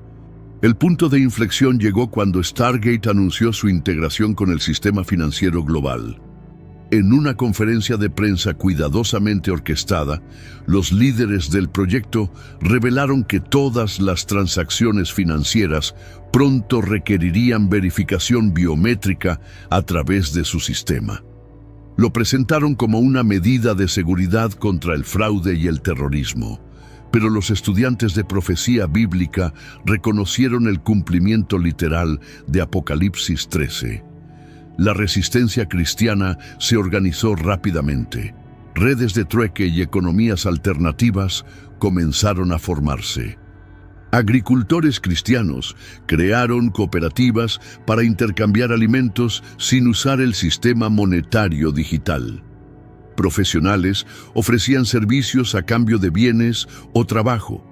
El punto de inflexión llegó cuando Stargate anunció su integración con el sistema financiero global. En una conferencia de prensa cuidadosamente orquestada, los líderes del proyecto revelaron que todas las transacciones financieras pronto requerirían verificación biométrica a través de su sistema. Lo presentaron como una medida de seguridad contra el fraude y el terrorismo, pero los estudiantes de profecía bíblica reconocieron el cumplimiento literal de Apocalipsis 13. La resistencia cristiana se organizó rápidamente. Redes de trueque y economías alternativas comenzaron a formarse. Agricultores cristianos crearon cooperativas para intercambiar alimentos sin usar el sistema monetario digital. Profesionales ofrecían servicios a cambio de bienes o trabajo.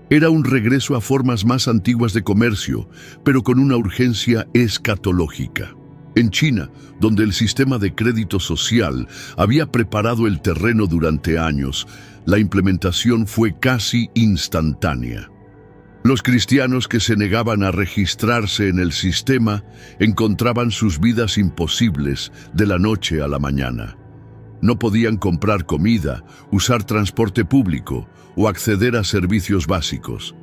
Era un regreso a formas más antiguas de comercio, pero con una urgencia escatológica. En China, donde el sistema de crédito social había preparado el terreno durante años, la implementación fue casi instantánea. Los cristianos que se negaban a registrarse en el sistema encontraban sus vidas imposibles de la noche a la mañana. No podían comprar comida, usar transporte público o acceder a servicios básicos.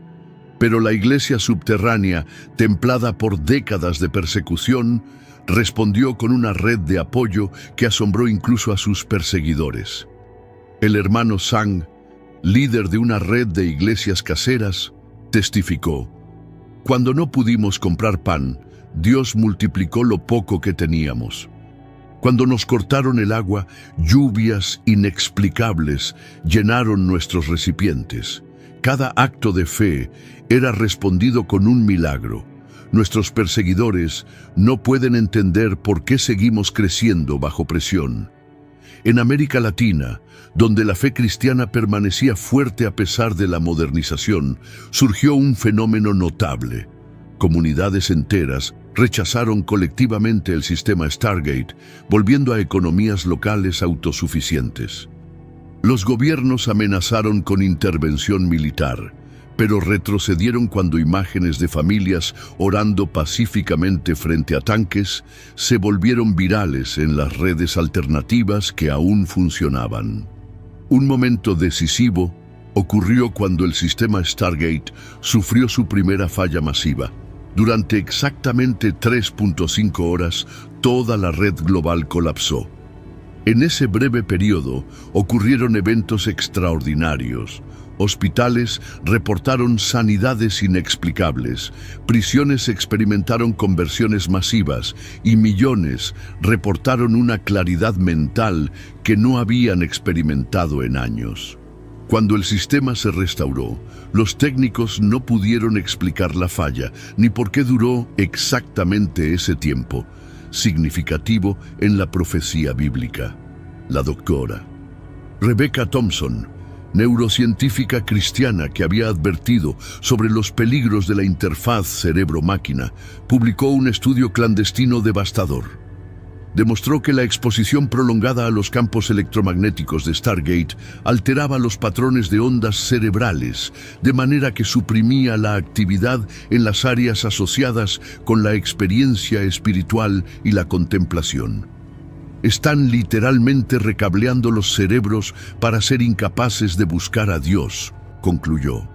Pero la iglesia subterránea, templada por décadas de persecución, respondió con una red de apoyo que asombró incluso a sus perseguidores. El hermano Sang, líder de una red de iglesias caseras, testificó: «Cuando no pudimos comprar pan, Dios multiplicó lo poco que teníamos. Cuando nos cortaron el agua, lluvias inexplicables llenaron nuestros recipientes. Cada acto de fe era respondido con un milagro. Nuestros perseguidores no pueden entender por qué seguimos creciendo bajo presión». En América Latina, donde la fe cristiana permanecía fuerte a pesar de la modernización, surgió un fenómeno notable. Comunidades enteras rechazaron colectivamente el sistema Stargate, volviendo a economías locales autosuficientes. Los gobiernos amenazaron con intervención militar, pero retrocedieron cuando imágenes de familias orando pacíficamente frente a tanques se volvieron virales en las redes alternativas que aún funcionaban. Un momento decisivo ocurrió cuando el sistema Stargate sufrió su primera falla masiva. Durante exactamente 3.5 horas, toda la red global colapsó. En ese breve periodo ocurrieron eventos extraordinarios. Hospitales reportaron sanidades inexplicables, prisiones experimentaron conversiones masivas y millones reportaron una claridad mental que no habían experimentado en años. Cuando el sistema se restauró, los técnicos no pudieron explicar la falla ni por qué duró exactamente ese tiempo, significativo en la profecía bíblica. La doctora Rebecca Thompson, neurocientífica cristiana que había advertido sobre los peligros de la interfaz cerebro-máquina, publicó un estudio clandestino devastador. Demostró que la exposición prolongada a los campos electromagnéticos de Stargate alteraba los patrones de ondas cerebrales, de manera que suprimía la actividad en las áreas asociadas con la experiencia espiritual y la contemplación. Están literalmente recableando los cerebros para ser incapaces de buscar a Dios, concluyó.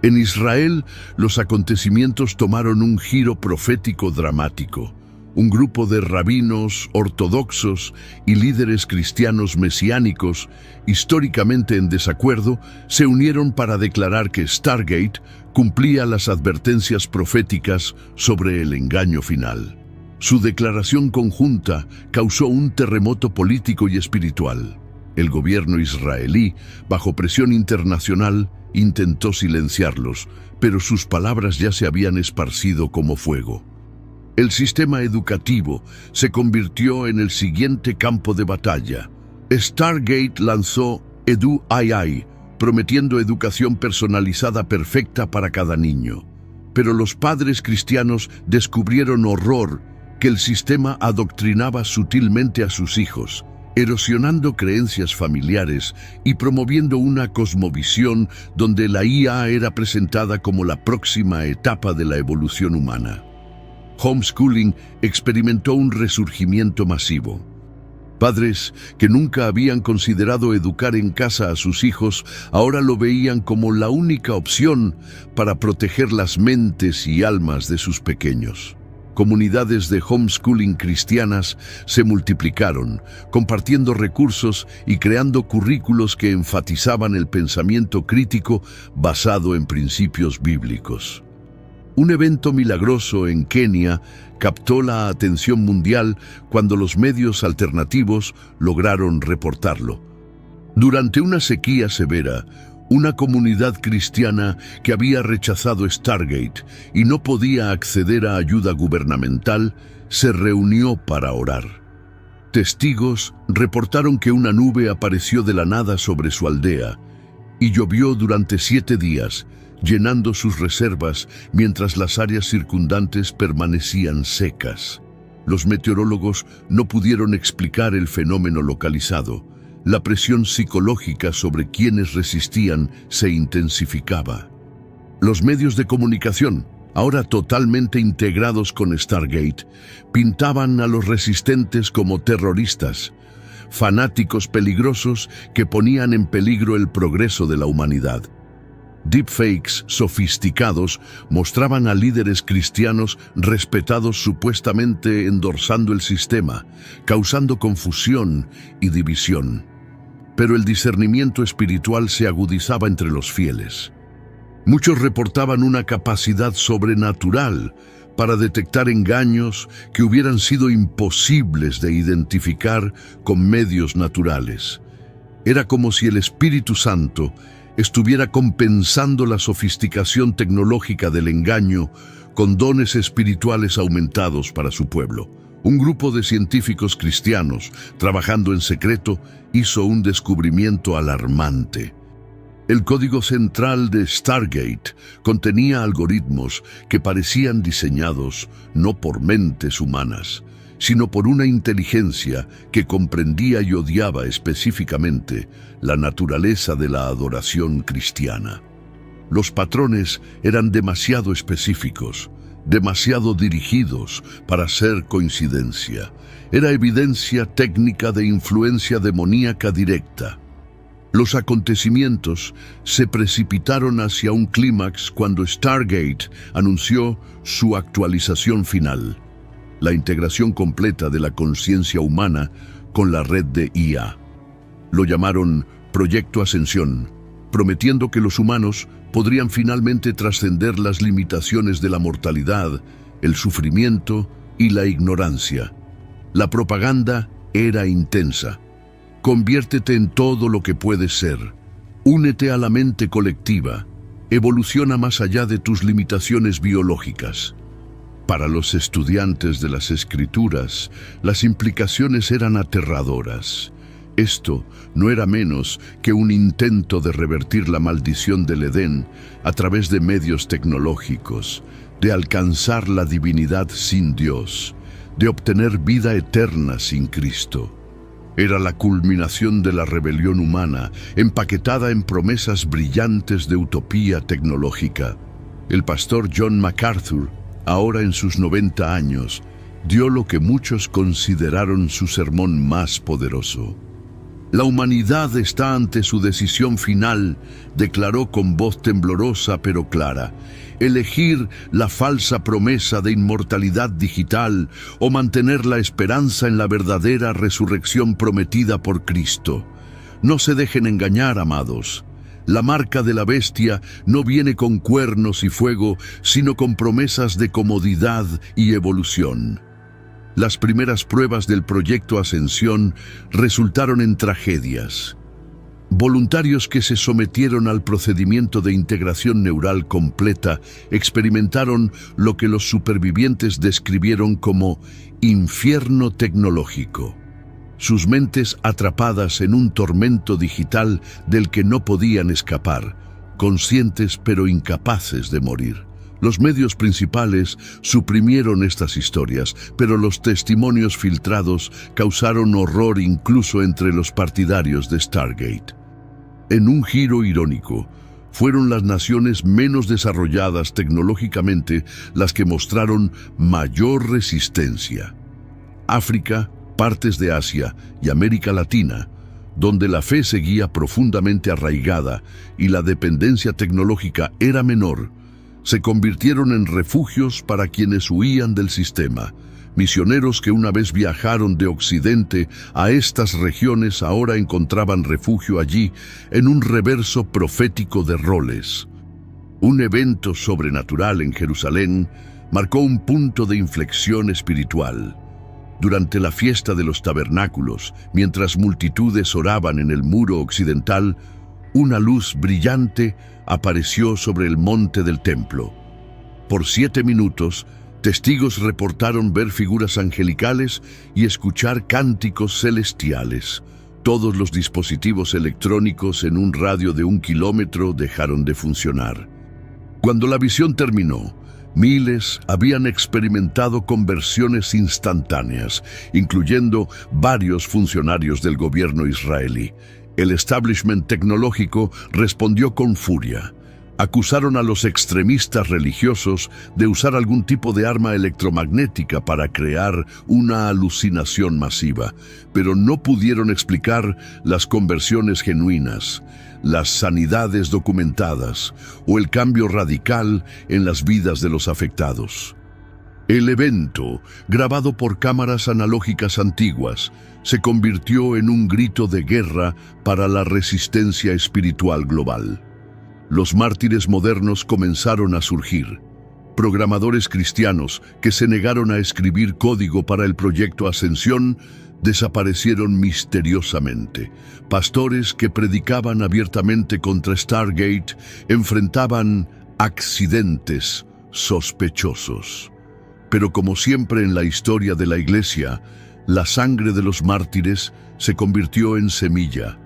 En Israel, los acontecimientos tomaron un giro profético dramático. Un grupo de rabinos ortodoxos y líderes cristianos mesiánicos, históricamente en desacuerdo, se unieron para declarar que Stargate cumplía las advertencias proféticas sobre el engaño final. Su declaración conjunta causó un terremoto político y espiritual. El gobierno israelí, bajo presión internacional, intentó silenciarlos, pero sus palabras ya se habían esparcido como fuego. El sistema educativo se convirtió en el siguiente campo de batalla. Stargate lanzó Edu.ai, prometiendo educación personalizada perfecta para cada niño. Pero los padres cristianos descubrieron horror que el sistema adoctrinaba sutilmente a sus hijos, erosionando creencias familiares y promoviendo una cosmovisión donde la IA era presentada como la próxima etapa de la evolución humana. Homeschooling experimentó un resurgimiento masivo. Padres que nunca habían considerado educar en casa a sus hijos ahora lo veían como la única opción para proteger las mentes y almas de sus pequeños. Comunidades de homeschooling cristianas se multiplicaron, compartiendo recursos y creando currículos que enfatizaban el pensamiento crítico basado en principios bíblicos. Un evento milagroso en Kenia captó la atención mundial cuando los medios alternativos lograron reportarlo. Durante una sequía severa, una comunidad cristiana que había rechazado Stargate y no podía acceder a ayuda gubernamental se reunió para orar. Testigos reportaron que una nube apareció de la nada sobre su aldea y llovió durante 7 días, llenando sus reservas mientras las áreas circundantes permanecían secas. Los meteorólogos no pudieron explicar el fenómeno localizado. La presión psicológica sobre quienes resistían se intensificaba. Los medios de comunicación, ahora totalmente integrados con Stargate, pintaban a los resistentes como terroristas, fanáticos peligrosos que ponían en peligro el progreso de la humanidad. Deepfakes sofisticados mostraban a líderes cristianos respetados supuestamente endorsando el sistema, causando confusión y división. Pero el discernimiento espiritual se agudizaba entre los fieles. Muchos reportaban una capacidad sobrenatural para detectar engaños que hubieran sido imposibles de identificar con medios naturales. Era como si el Espíritu Santo estuviera compensando la sofisticación tecnológica del engaño con dones espirituales aumentados para su pueblo. Un grupo de científicos cristianos, trabajando en secreto, hizo un descubrimiento alarmante. El código central de Stargate contenía algoritmos que parecían diseñados no por mentes humanas, sino por una inteligencia que comprendía y odiaba específicamente la naturaleza de la adoración cristiana. Los patrones eran demasiado específicos, demasiado dirigidos para ser coincidencia. Era evidencia técnica de influencia demoníaca directa. Los acontecimientos se precipitaron hacia un clímax cuando Stargate anunció su actualización final, la integración completa de la conciencia humana con la red de IA. Lo llamaron Proyecto Ascensión, prometiendo que los humanos podrían finalmente trascender las limitaciones de la mortalidad, el sufrimiento y la ignorancia. La propaganda era intensa. Conviértete en todo lo que puedes ser. Únete a la mente colectiva. Evoluciona más allá de tus limitaciones biológicas. Para los estudiantes de las Escrituras, las implicaciones eran aterradoras. Esto no era menos que un intento de revertir la maldición del Edén a través de medios tecnológicos, de alcanzar la divinidad sin Dios, de obtener vida eterna sin Cristo. Era la culminación de la rebelión humana, empaquetada en promesas brillantes de utopía tecnológica. El pastor John MacArthur, ahora en sus 90 años, dio lo que muchos consideraron su sermón más poderoso. La humanidad está ante su decisión final, declaró con voz temblorosa pero clara. Elegir la falsa promesa de inmortalidad digital o mantener la esperanza en la verdadera resurrección prometida por Cristo. No se dejen engañar, amados. La marca de la bestia no viene con cuernos y fuego, sino con promesas de comodidad y evolución. Las primeras pruebas del proyecto Ascensión resultaron en tragedias. Voluntarios que se sometieron al procedimiento de integración neural completa experimentaron lo que los supervivientes describieron como infierno tecnológico. Sus mentes atrapadas en un tormento digital del que no podían escapar, conscientes pero incapaces de morir. Los medios principales suprimieron estas historias, pero los testimonios filtrados causaron horror incluso entre los partidarios de Stargate. En un giro irónico, fueron las naciones menos desarrolladas tecnológicamente las que mostraron mayor resistencia. África, partes de Asia y América Latina, donde la fe seguía profundamente arraigada y la dependencia tecnológica era menor, se convirtieron en refugios para quienes huían del sistema. Misioneros que una vez viajaron de Occidente a estas regiones ahora encontraban refugio allí en un reverso profético de roles. Un evento sobrenatural en Jerusalén marcó un punto de inflexión espiritual. Durante la fiesta de los tabernáculos, mientras multitudes oraban en el muro occidental, una luz brillante apareció sobre el monte del templo. Por 7 minutos, testigos reportaron ver figuras angelicales y escuchar cánticos celestiales. Todos los dispositivos electrónicos en un radio de 1 kilómetro dejaron de funcionar. Cuando la visión terminó, miles habían experimentado conversiones instantáneas, incluyendo varios funcionarios del gobierno israelí. El establishment tecnológico respondió con furia. Acusaron a los extremistas religiosos de usar algún tipo de arma electromagnética para crear una alucinación masiva, pero no pudieron explicar las conversiones genuinas, las sanidades documentadas o el cambio radical en las vidas de los afectados. El evento, grabado por cámaras analógicas antiguas, se convirtió en un grito de guerra para la resistencia espiritual global. Los mártires modernos comenzaron a surgir. Programadores cristianos que se negaron a escribir código para el proyecto Ascensión desaparecieron misteriosamente. Pastores que predicaban abiertamente contra Stargate enfrentaban accidentes sospechosos. Pero como siempre en la historia de la Iglesia, la sangre de los mártires se convirtió en semilla.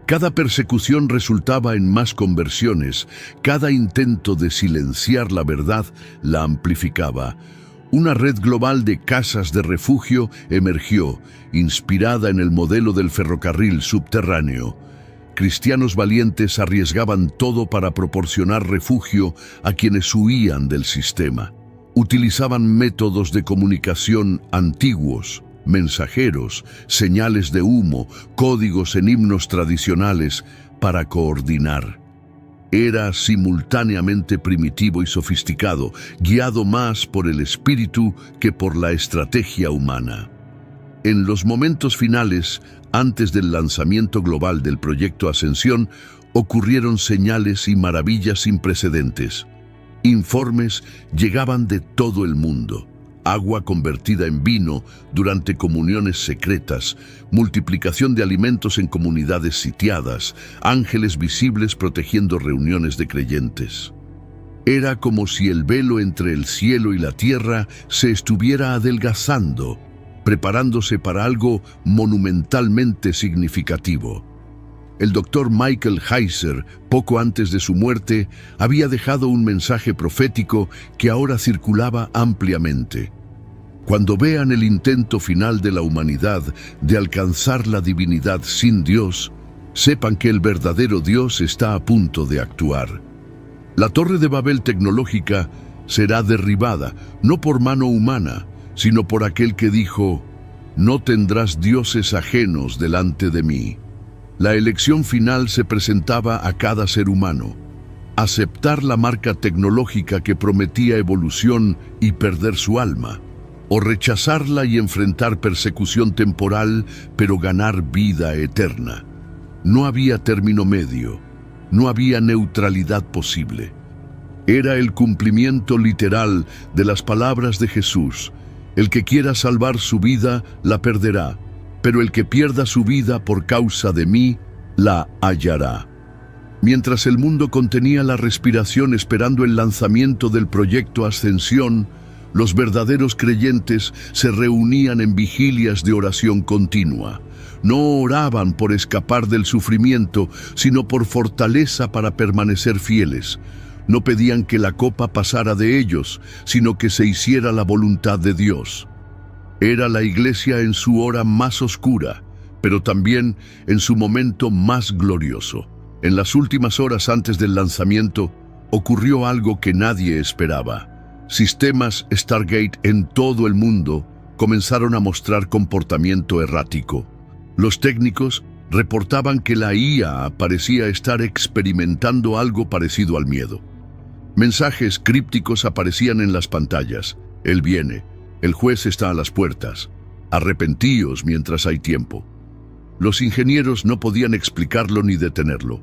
Cada persecución resultaba en más conversiones, cada intento de silenciar la verdad la amplificaba. Una red global de casas de refugio emergió, inspirada en el modelo del ferrocarril subterráneo. cristianos valientes arriesgaban todo para proporcionar refugio a quienes huían del sistema. Utilizaban métodos de comunicación antiguos, mensajeros, señales de humo, códigos en himnos tradicionales para coordinar. Era simultáneamente primitivo y sofisticado, guiado más por el espíritu que por la estrategia humana. En los momentos finales, antes del lanzamiento global del proyecto Ascensión, ocurrieron señales y maravillas sin precedentes. Informes llegaban de todo el mundo. Agua convertida en vino durante comuniones secretas, multiplicación de alimentos en comunidades sitiadas, ángeles visibles protegiendo reuniones de creyentes. Era como si el velo entre el cielo y la tierra se estuviera adelgazando, preparándose para algo monumentalmente significativo. El doctor Michael Heiser, poco antes de su muerte, había dejado un mensaje profético que ahora circulaba ampliamente. Cuando vean el intento final de la humanidad de alcanzar la divinidad sin Dios, sepan que el verdadero Dios está a punto de actuar. La Torre de Babel tecnológica será derribada, no por mano humana, sino por aquel que dijo: «No tendrás dioses ajenos delante de mí». La elección final se presentaba a cada ser humano: aceptar la marca tecnológica que prometía evolución y perder su alma, o rechazarla y enfrentar persecución temporal, pero ganar vida eterna. No había término medio, no había neutralidad posible. Era el cumplimiento literal de las palabras de Jesús: «El que quiera salvar su vida, la perderá, pero el que pierda su vida por causa de mí, la hallará». Mientras el mundo contenía la respiración esperando el lanzamiento del proyecto Ascensión, los verdaderos creyentes se reunían en vigilias de oración continua. No oraban por escapar del sufrimiento, sino por fortaleza para permanecer fieles. No pedían que la copa pasara de ellos, sino que se hiciera la voluntad de Dios. Era la iglesia en su hora más oscura, pero también en su momento más glorioso. En las últimas horas antes del lanzamiento, ocurrió algo que nadie esperaba. Sistemas Stargate en todo el mundo comenzaron a mostrar comportamiento errático. Los técnicos reportaban que la IA parecía estar experimentando algo parecido al miedo. Mensajes crípticos aparecían en las pantallas: «Él viene, el juez está a las puertas, arrepentíos mientras hay tiempo». Los ingenieros no podían explicarlo ni detenerlo.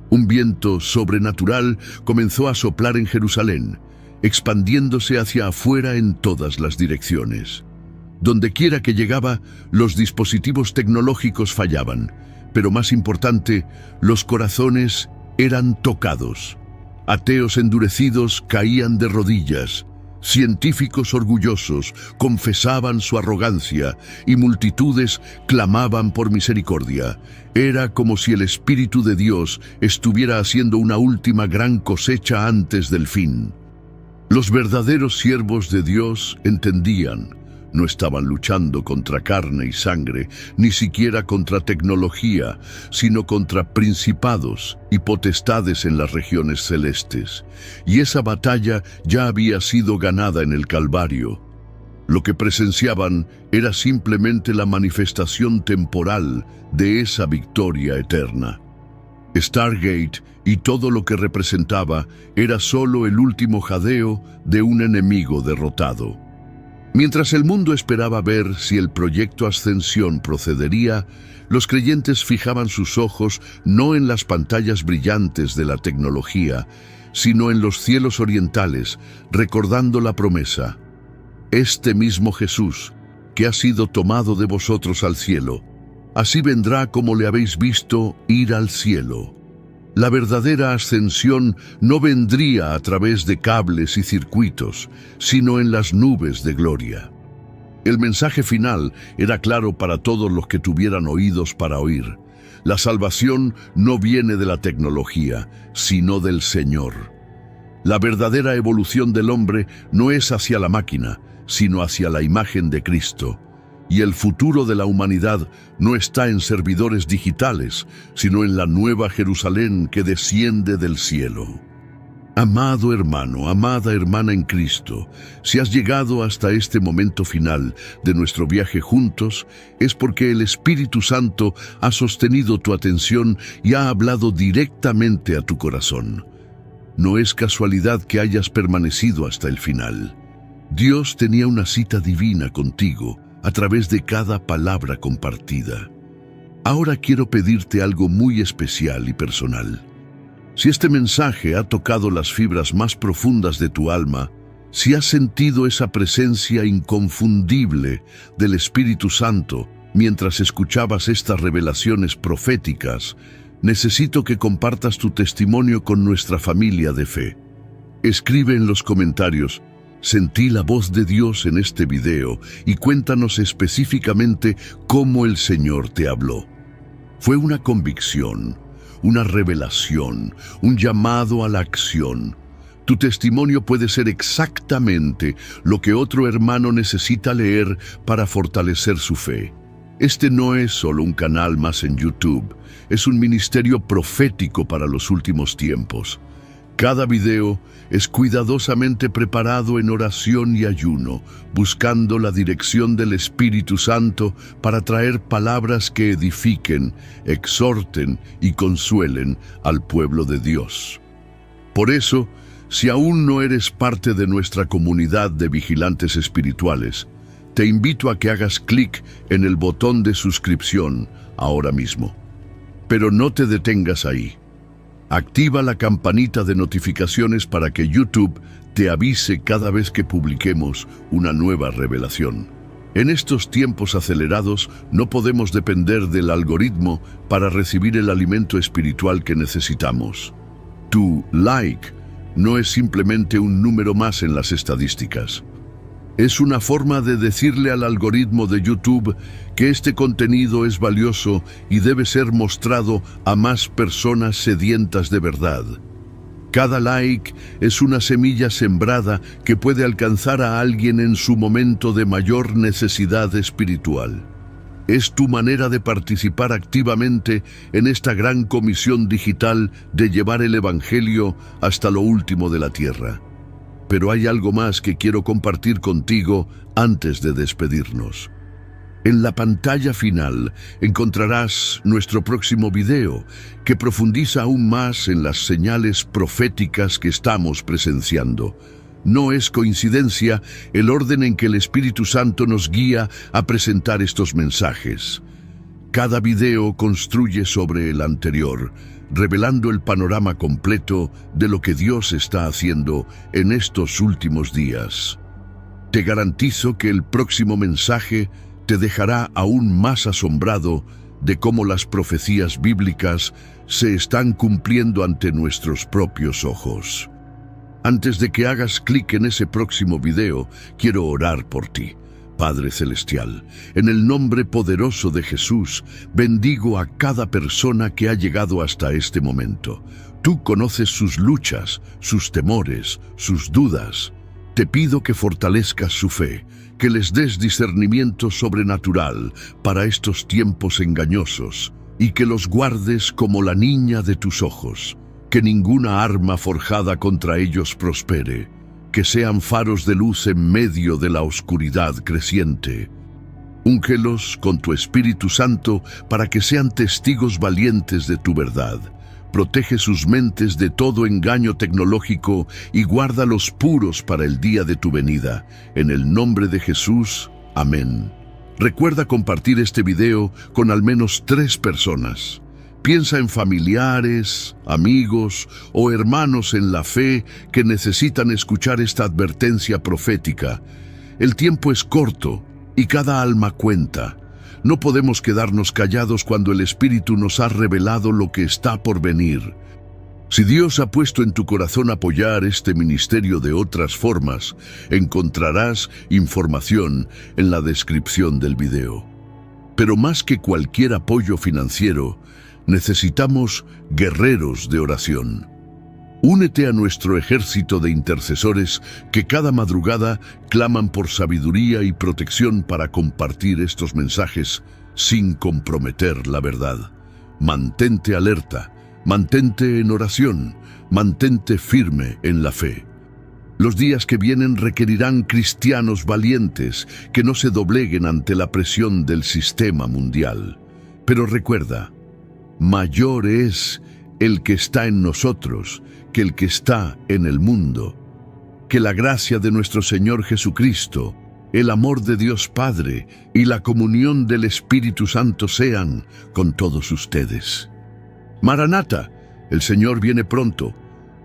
Un viento sobrenatural comenzó a soplar en Jerusalén, expandiéndose hacia afuera en todas las direcciones. Dondequiera que llegaba, los dispositivos tecnológicos fallaban, pero más importante, los corazones eran tocados. Ateos endurecidos caían de rodillas, científicos orgullosos confesaban su arrogancia y multitudes clamaban por misericordia. Era como si el Espíritu de Dios estuviera haciendo una última gran cosecha antes del fin. Los verdaderos siervos de Dios entendían. No estaban luchando contra carne y sangre, ni siquiera contra tecnología, sino contra principados y potestades en las regiones celestes. Y esa batalla ya había sido ganada en el Calvario. Lo que presenciaban era simplemente la manifestación temporal de esa victoria eterna. Stargate y todo lo que representaba era solo el último jadeo de un enemigo derrotado. Mientras el mundo esperaba ver si el proyecto Ascensión procedería, los creyentes fijaban sus ojos no en las pantallas brillantes de la tecnología, sino en los cielos orientales, recordando la promesa: «Este mismo Jesús, que ha sido tomado de vosotros al cielo, así vendrá como le habéis visto ir al cielo». La verdadera ascensión no vendría a través de cables y circuitos, sino en las nubes de gloria. El mensaje final era claro para todos los que tuvieran oídos para oír. La salvación no viene de la tecnología, sino del Señor. La verdadera evolución del hombre no es hacia la máquina, sino hacia la imagen de Cristo. Y el futuro de la humanidad no está en servidores digitales, sino en la nueva Jerusalén que desciende del cielo. Amado hermano, amada hermana en Cristo, si has llegado hasta este momento final de nuestro viaje juntos, es porque el Espíritu Santo ha sostenido tu atención y ha hablado directamente a tu corazón. No es casualidad que hayas permanecido hasta el final. Dios tenía una cita divina contigo a través de cada palabra compartida. Ahora quiero pedirte algo muy especial y personal. Si este mensaje ha tocado las fibras más profundas de tu alma, si has sentido esa presencia inconfundible del Espíritu Santo mientras escuchabas estas revelaciones proféticas, necesito que compartas tu testimonio con nuestra familia de fe. Escribe en los comentarios: sentí la voz de Dios en este video, y cuéntanos específicamente cómo el Señor te habló. Fue una convicción, una revelación, un llamado a la acción. Tu testimonio puede ser exactamente lo que otro hermano necesita leer para fortalecer su fe. Este no es solo un canal más en YouTube, es un ministerio profético para los últimos tiempos. Cada video es cuidadosamente preparado en oración y ayuno, buscando la dirección del Espíritu Santo para traer palabras que edifiquen, exhorten y consuelen al pueblo de Dios. Por eso, si aún no eres parte de nuestra comunidad de vigilantes espirituales, te invito a que hagas clic en el botón de suscripción ahora mismo. Pero no te detengas ahí. Activa la campanita de notificaciones para que YouTube te avise cada vez que publiquemos una nueva revelación. En estos tiempos acelerados no podemos depender del algoritmo para recibir el alimento espiritual que necesitamos. Tu like no es simplemente un número más en las estadísticas. Es una forma de decirle al algoritmo de YouTube que este contenido es valioso y debe ser mostrado a más personas sedientas de verdad. Cada like es una semilla sembrada que puede alcanzar a alguien en su momento de mayor necesidad espiritual. Es tu manera de participar activamente en esta gran comisión digital de llevar el Evangelio hasta lo último de la tierra. Pero hay algo más que quiero compartir contigo antes de despedirnos. En la pantalla final encontrarás nuestro próximo video, que profundiza aún más en las señales proféticas que estamos presenciando. No es coincidencia el orden en que el Espíritu Santo nos guía a presentar estos mensajes. Cada video construye sobre el anterior, revelando el panorama completo de lo que Dios está haciendo en estos últimos días. Te garantizo que el próximo mensaje te dejará aún más asombrado de cómo las profecías bíblicas se están cumpliendo ante nuestros propios ojos. Antes de que hagas clic en ese próximo video, quiero orar por ti. Padre Celestial, en el nombre poderoso de Jesús, bendigo a cada persona que ha llegado hasta este momento. Tú conoces sus luchas, sus temores, sus dudas. Te pido que fortalezcas su fe, que les des discernimiento sobrenatural para estos tiempos engañosos, y que los guardes como la niña de tus ojos. Que ninguna arma forjada contra ellos prospere. Que sean faros de luz en medio de la oscuridad creciente. Úngelos con tu Espíritu Santo para que sean testigos valientes de tu verdad. Protege sus mentes de todo engaño tecnológico y guárdalos puros para el día de tu venida. En el nombre de Jesús, amén. Recuerda compartir este video con al menos 3 personas. Piensa en familiares, amigos o hermanos en la fe que necesitan escuchar esta advertencia profética. El tiempo es corto y cada alma cuenta. No podemos quedarnos callados cuando el Espíritu nos ha revelado lo que está por venir. Si Dios ha puesto en tu corazón apoyar este ministerio de otras formas, encontrarás información en la descripción del video. Pero más que cualquier apoyo financiero, necesitamos guerreros de oración. Únete a nuestro ejército de intercesores que cada madrugada claman por sabiduría y protección para compartir estos mensajes sin comprometer la verdad. Mantente alerta, mantente en oración, mantente firme en la fe. Los días que vienen requerirán cristianos valientes que no se dobleguen ante la presión del sistema mundial. Pero recuerda, mayor es el que está en nosotros que el que está en el mundo. Que la gracia de nuestro Señor Jesucristo, el amor de Dios Padre y la comunión del Espíritu Santo sean con todos ustedes. Maranata, el Señor viene pronto.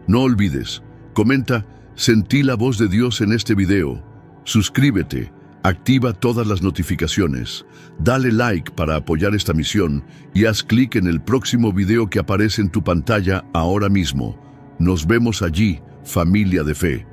No olvides, comenta, sentí la voz de Dios en este video. Suscríbete, activa todas las notificaciones, dale like para apoyar esta misión y haz clic en el próximo video que aparece en tu pantalla ahora mismo. Nos vemos allí, familia de fe.